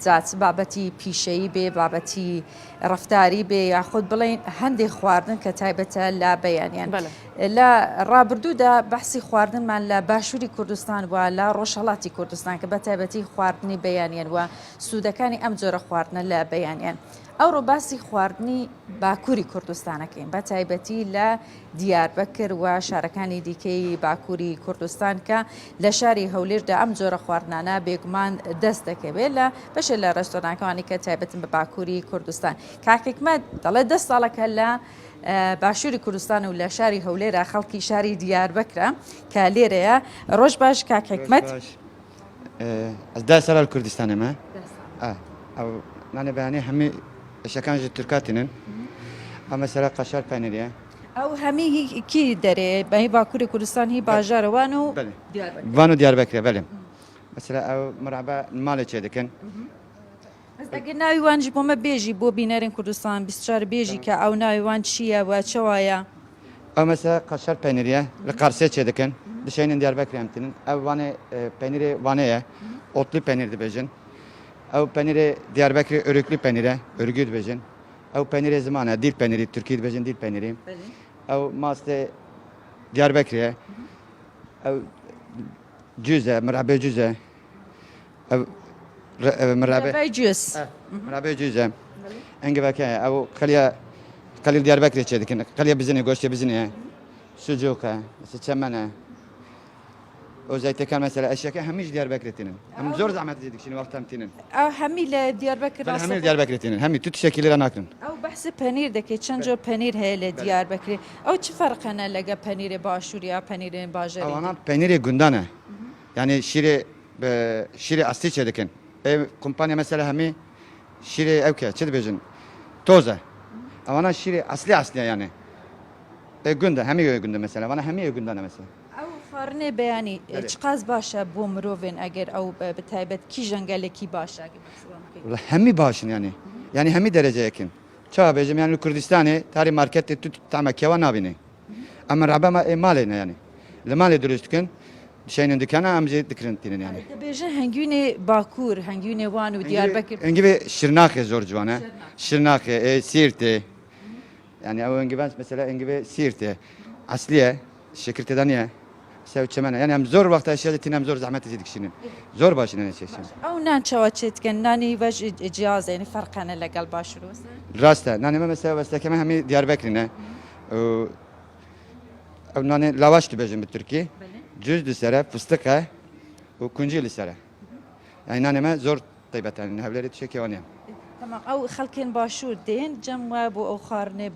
جات بابەتی پیشەیی بێ بابەتی ڕفتاری بێ یاخود بڵین هەندێک خواردن کە تایبەتە لە بەیانیان لە ڕابردوودا بەحسی خواردنمان لە باشووری کوردستان وە لە ڕۆژهەڵاتی کوردستان کە بە تایبەتی خواردنی بەیانیان وە سوودەکانی ئەم جۆرە خواردنە لە بەیانیان ئەوڕۆ باسی خواردنی باکووری کوردستانەکەین بە تایبەتی لە دیاربەکر و شارەکانی دیکەی باکووری کوردستان کە لە شاری هەولێردا ئەم جۆرە خواردنانە بێگومان دەست دەکەوێت لە بەشێک لە ڕێستۆرانەکانی کە تایبەتن بە باکووری کوردستان کاکێکمەت دەڵێت 10 ساڵەکە لە باشووری کوردستان و لە شاری هەولێرە خەڵکی شاری دیاربەکرە کە لێرەیە ڕۆژ باش کاکێکمەت ئەس 10 ساڵ کوردستانەمە ئەو نانە بەیانێ هەموو ئەشەکانژ تورکاتینن ئەمە سەرا قەشار پەنێریە ئەو هەمی کی دەرێ بەهی باکووری کوردستان هی باژارەوان و وان و دیاربەکرێ بەێ مەسەلا ئەو مەرابە ماڵێ چێ دەکەن ئەگەر ناوی وانجی بۆمە بێژی بۆ بینەرین کوردستان 24 بێژی کە ئەو ناوی وان چییە و چاوایە ئەو مەسە قەشار پەنێریە لە قارسێ چێ دەکەن دشێنن دیاربەکرێمتنن ئەو وانێ پەنیرێ وانەیە ئۆتلی پەنیر دەبێژن ئەو پەنیرێ دیاربەکری ئۆرکلی پەنیرە ئۆرگی دەبێژن ئەو پەنیرێ زمانە دیل پەنیری تورکی دەبێژن دیل پەنیری ئەو ماستێ دیاربەکرێ ئەو جوزە مرابێ جوزە مرابێ جوزە ئەنگەکەیە ئەو قەلیل دیاربەکرێ چێ دەکەن قەلیە بزنێ گۆشتێ بزنێ سوجۆکە چەمەنە ئەو زایتەکان مەسەلا ئەشیەکە هەمیش دیاربەکرێتێنن ئەم زۆر زەحمەت دەکشین وەختامتێنن ئەو هەمی لە دیاربەکر هەمی دیاربەکرێتێنن هەمی تو تشێکی لێرە ناکرن ئەو بەحسی پەنیر دەکەیت چەند جۆر پەنیر هەیە لە دیاربەکرێ ئەو چ فەرقەنە لەگە پەنیرێ باشووری یا پەنیرێن باژەری ئەوانە پەنیرێ گوندانە یعنی شیرێ ئەستی چێ دەکەن کۆمپانیا مەسەلا هەمی شیرێ ئەوکە چ دەبێژن تۆزە ئەوانە شیرێ ئەسلی ئەسلیە یانێ گوندە هەمی گوندە مەسەلا ئەوانە هەمی گوندانە مەسەلا خواردنێ بەیانی چقاس باشە بۆ مرۆڤێن ئەگەر ئەو بەتایبەت کی ژەنگەلێکی باشە هەمی باشن ینی هەمی دەرەجەیەکن چاوا بێژم یان لە کوردستانێ تاری مارکێتێ تو تامەکیەوە نابینێ ئەمە ڕابەمە ماڵێنە ینی لە ماڵێ دروستکن شینن دکانە ئەمجێ دکرنتینن ینی دەبێژە هەنگوینێ باکوور هەنگوینێ وان و دیاربەکر ئەنگی بێ شرناخێ زۆر جوانە شرناخێ سیرتێ ینی ئەو ئەنگی باس مەسەلا ئەنگی بێ سیرتێ ئەسلیە شکرتێدا نییە چەمەە یان ئەم زۆر وەختە شێتین ئەم زۆر زەحمەتی دکشینن زۆر باشینە چێشن ئەو نان چاوە چێتکەن نانی بەش جیازێنی فەرقانە لەگەڵ باشوور ڕاستە نانێمە مەسە وەستەکەمە هەمی دیاربەکرینە ئەو نانێ لاواش دەبێژن بە تورکی جوز لەسەرە فستقە و کونجی لەسەرە یانی نانێمە زۆر تایبەتەن هەولێری تشێکیەوە نیە ئەو خەڵکێن باشوور دێن جەم وە بۆ ئەو خواردنێ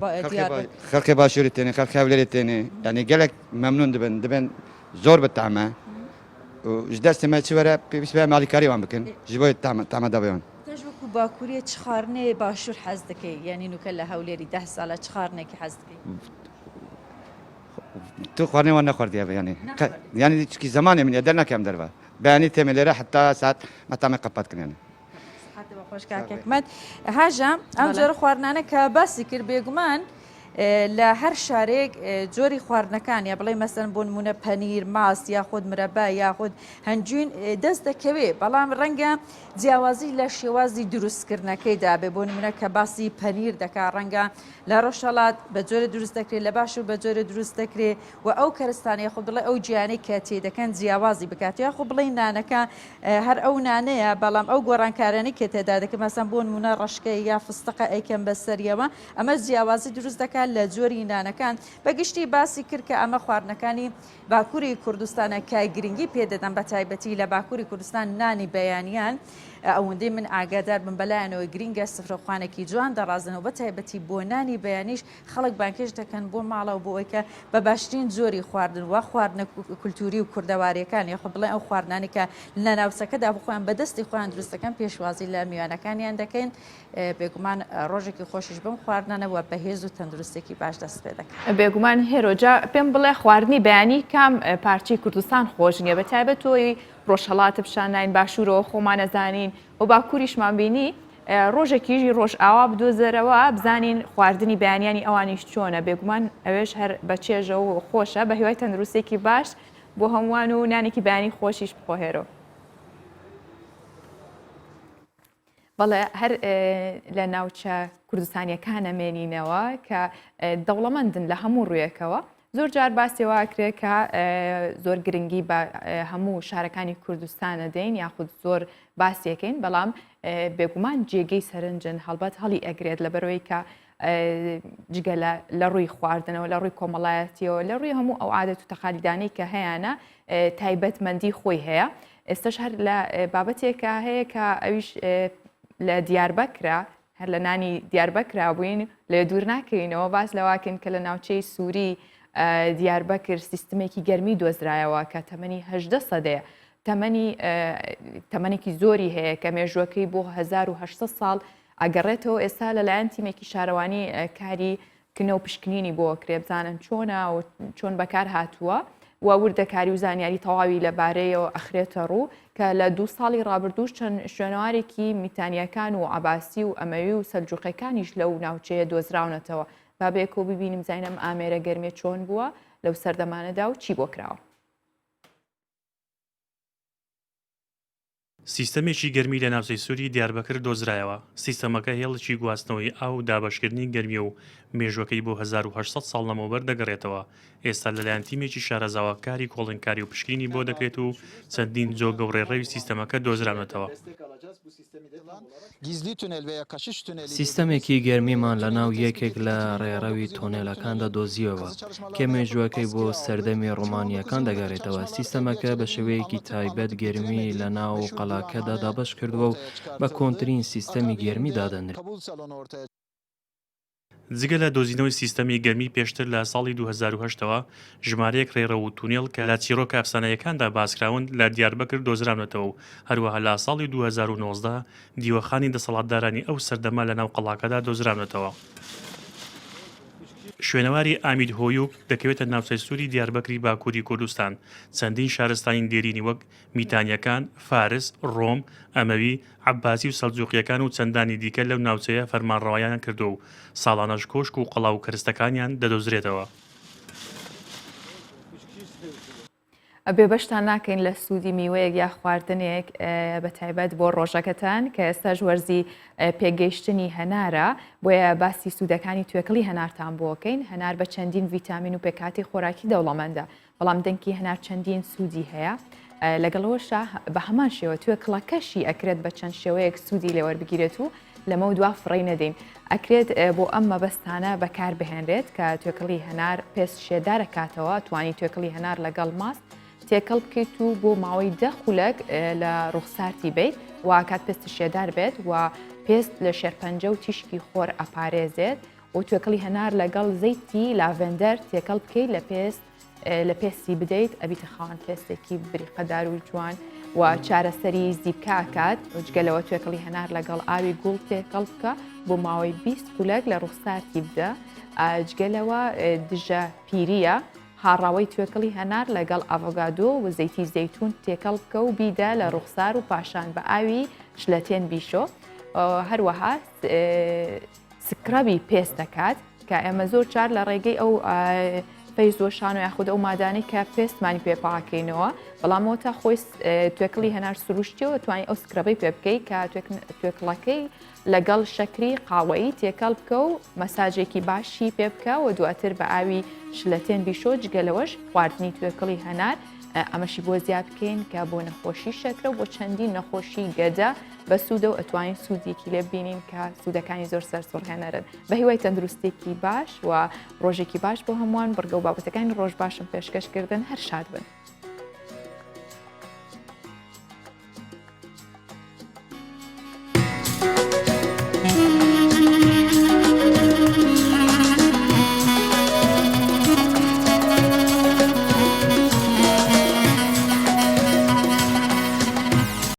خەڵکی باشووری تێنێ خەڵکی هەولێری تێنێ ینی گەلێک مەمنون دەبن زۆر بەتامە ji destê me çi were pêwîst be malîkarî wan bikin ji bo tame dabêwan. Tejwekû Bakuriyê çi xwarinê başûr hez dike yanî nûke li Hewlêrî 10 sala çi xwarinekî hez dike? Tu xwarinê wan nexwardiye yanî yanî çikî zamanê min ye dernekem derve. Beyanî temêlêre heta saat me tame qepat kirin yanî. خۆش کاکێکمەت هاژە ئەم جۆرە خواردنانە کە باسی کرد بێگومان لە هەر شارێک جۆری خواردنەکان یا بڵێ مەسەن بۆ نمونە پەنیر ماست یاخود مرەبە یاخود هەنجوین دەست دەکەوێت بەڵام ڕەنگە جیاوازی لە شێوازی دروستکردنەکەیدا بێ بۆ نمونە کە باسی پەنیر دەکات ڕەنگە لە ڕۆژهەڵات بە جۆرە دروست دەکرێت لە باشوور بە جۆرە دروست دەکرێت و ئەو کەرستانەیە خۆ بڵێ ئەو گیانەی کە تێدەکەن جیاوازی بکات یا خۆ بڵێ نانەکە هەر ئەو نانەیە بەڵام ئەو گۆڕانکارانی کە تێدا دەکەن مەسەن بۆ نمونە ڕەشکەی یا فستقە ئەیکەن بەسەریەوە ئەمە جیاوازی دروست دەکات لە جۆری نانەکان بەگشتی باسی کرد کە ئەمە خواردنەکانی باکووری کوردستانە کە گرنگی پێدەدەن بە تایبەتی لە باکووری کوردستان نانی بەیانیان ئەوەندەی من ئاگادار بم بەلایەنەوە گرینگە سفرەخوانێکی جوان دەڕازنەوە بە تایبەتی بۆ نانی بەیانیش خەڵک بانکێش دەکەن بۆ ماڵەوە بۆ ئەوەی کە بە باشترین جۆری خواردن و خواردنە کولتوری و کوردەوارەکان یاخۆ بڵێ ئەو خواردنانی کە لە ناوچەکەدا بخۆیان بەدەستی خۆیان دروستەکەن پێشوازی لە میوانەکانیان دەکەین بێگومان ڕۆژێکی خۆشیش بم خواردنەوە بەهێز و تەندروستێکی باش دەست پێ دەکەن. بێگومان هێرۆجا پێم بڵێ خواردنی بەیانی کام پارچی کوردستان خۆش نییە بە تایبەت تۆی ڕۆژهەڵاتە پیشانداین باشوورەوە خۆمان نەزانین و باکووریشمان بینی ڕۆژێکیژی ڕۆژ ئاوا بدۆزەرەوە بزانین خواردنی بەیانیانی ئەوانیش چۆنە بێگومان ئەوێش هەر بە چێژە و خۆشە بە هیوای تەندروستێکی باش بۆ هەمووان و نانێکی بەیانی خۆشیش بخۆهێرەوە. بەڵێ هەر لە ناوچە کوردستانیەکانە مێنینەوە کە دەوڵەمەندن لە هەموو ڕوویەکەوە زۆر جار باسیەوە کرێت کە زۆر گرنگی بە هەموو شارەکانی کوردستانە دەین یاخود زۆر باسیەکەین بەڵام بێگومان جێگەی سەرنجن هەڵبەت هەڵی ئەگرێت لەبەرەوەی کە جگە لە ڕووی خواردنەوە لە ڕووی کۆمەڵایەتیەوە لە ڕووی هەموو ئەو عادەت و تەقالیدانەی کە هەیەە تایبەتمەندی خۆی هەیە ئێستش هەر لە بابەتێکە هەیە کە ئەویش لە دیاربەکرا هەر لە نانی دیاربەکرا بووین لێ دوور ناکەینەوە باس لەواکن کە لە ناوچەی سووری دیاربەکر سیستمێکی گەرمی دۆزرایەوە کە تەمەنی 18 سەدەیە تەمەنێکی زۆری هەیە کە مێژوەکەی بۆ 1800 ساڵ ئەگەڕێتەوە ئێستا لەلایەن تیمێکی شارەوانی کاری کنە و پشکنینی بۆ کرێ بزانن چۆنە و چۆن بەکار هاتووە و وردەکاری و زانیاری تەواوی لەبارەیەوە ئەخرێتە ڕوو کە لە 2 ساڵی ڕابردووش چەند شوێنەوارێکی میتانیەکان و عەباسی و ئەمەوی و سەلجوقیەکانیش لەو ناوچەیە دۆزراونەتەوە با بێکۆ ببینیم زینم ئامێرە گەرمێ چۆن بووە لەو سەردەمانەدا و چی بۆ کراوە. سیستەمێکی گەرمی لە ناوچەی سووری دیاربەکر دۆزرایەوە. سیستەمەکە هێڵکی گواستنەوەی ئاو دابەشکردنی گەرمیە و مێژوەکەی بۆ 1800 ساڵ لەمەوبەر دەگەڕێتەوە. ئێستا لەلایەن تیمێکی شارەزاواکاری کۆڵنکاری و پشکنینی بۆ دەکرێت و چەندین جۆگە و ڕێڕەوی سیستەمەکە دۆزرانەتەوە. سیستەمێکی گەرمیمان لە ناو یەکێک لە ڕێڕەوی تۆنێلەکاندا دۆزیەوە کە مێژوەکەی بۆ سەردەمی ڕۆمانیەکان دەگەڕێتەوە. سیستەمەکە بە شێوەیەکی تایبەت گەرمی لە ناو قەڵاکەدا دابەش کردووە و بە کۆنترین سیستەمی گەرمی دادەنرێت. جگە لە دۆزینەوەی سیستەمی گەرمی پێشتر لە ساڵی 2008ەوە ژمارەیەک ڕێڕە و تونێڵ کە لە چیرۆکە ئەفسانەیەکاندا باسکراون لە دیاربەکر دۆزرانەتەوە و هەروەها لە ساڵی 2019 دیوەخانی دەسەڵاتدارانی ئەو سەردەما لە ناو قەڵاکەدا دۆزرانەتەوە. شوێنەواری ئامید هۆیوک دەکەوێتە ناوچەی سووری دیاربەکری باکووری کوردستان. چەندین شارستانی دێرینی وەک میتانیەکان، فارس، ڕۆم، ئەمەوی، عەباسی و سەلجوقیەکان و چەندانی دیکە لەو ناوچەیە فەرمانڕەوایان کردو و ساڵانەش کۆشک و قەڵاو کەرستەکانیان دەدۆزرێتەوە. ئەبێ بەشتان ناکەین لە سوودی میوەیەک یا خواردنێک بە تایبەت بۆ ڕۆژەکەتان کە ئێستاش وەرزی پێگەیشتنی هەنارە بۆیە باسی سوودەکانی توێکڵی هەنارتان بۆکەین. هەنار بە چەندین ڤیتامین و پێکاتی خۆراکی دەوڵەمەندە بەڵام دەنگی هەنار چەندین سوودی هەیە لەگەڵەوەشە بە هەمان شێوە توێکڵەکەشی ئەکرێت بە چەند شێوەیەک سوودی لێوەربگیرێت و لەمە دوا فڕی نەدەین ئەکرێت بۆ ئەم مەبەستانە بەکار بهێنرێت کە توێکڵی هەنار پێست شێدارە کاتەوە توانی توێکڵی هەنار لەگەڵ ماست تێکەڵ بکەیت و بۆ ماوەی 10 خولەک لە ڕوخسارتی بیت و کات پێست شێدار بێت و پێست لە شێرپەنجە و تیشکی خۆر ئەپارێزێت و توێکڵی هەنار لەگەڵ زەیتی لاڤێندەر تێکەڵ بکەیت لە پێستی بدەیت ئەبیتە خاوەن پێستێکی بریقەدار و جوان و چارەسەری زیبکە ئاکات و جگەلەوە توێکڵی هەنار لەگەڵ ئاوی گوڵ تێکەڵ بکە بۆ ماوەی 20 خولەک لە ڕوخسارتی بدە جگەلەوە دژە پیریە هاڕاوی توێکڵی هەنار لەگەڵ ئاڤۆگادۆ و زەیتی زەیتون تێکەڵ بکە و بیدا لە ڕوخسار و پاشان بە ئاوی شلەتێن بیشۆ. هەروەها سکرەبی پێست دەکات کە ئێمە زۆر چار لە ڕێگەی ئەو پەیزۆشان و یاخود ئەو مادانی کە پێستمانی پێپاکەینەوە بەڵامەوە تا خۆی توێکڵی هەنار سروشتیەوە توانین ئەو سکرەبەی پێ بکەیت کە توێکڵەکەی لەگەڵ شەکری قاوەیی تێکەڵ بکە و مەساجێکی باشی پێ بکە و دواتر بە ئاوی شلەتێن بیشۆ جگەلەوەش خواردنی توێکڵی هەنار ئەمەشی بۆ زیاد بکەین کە بۆ نەخۆشی شەکرە و بۆ چەندین نەخۆشی گەجە بە سوودە و ئەتوانین سوودێکی لێ ببینین کە سوودەکانی زۆر سەرسوڕهێنەرن بە هیوای تەندروستێکی باش و ڕۆژێکی باش بۆ هەمووان بڕگە و بابەتەکانی ڕۆژ باشم پێشکەشکردن هەر شاد بن.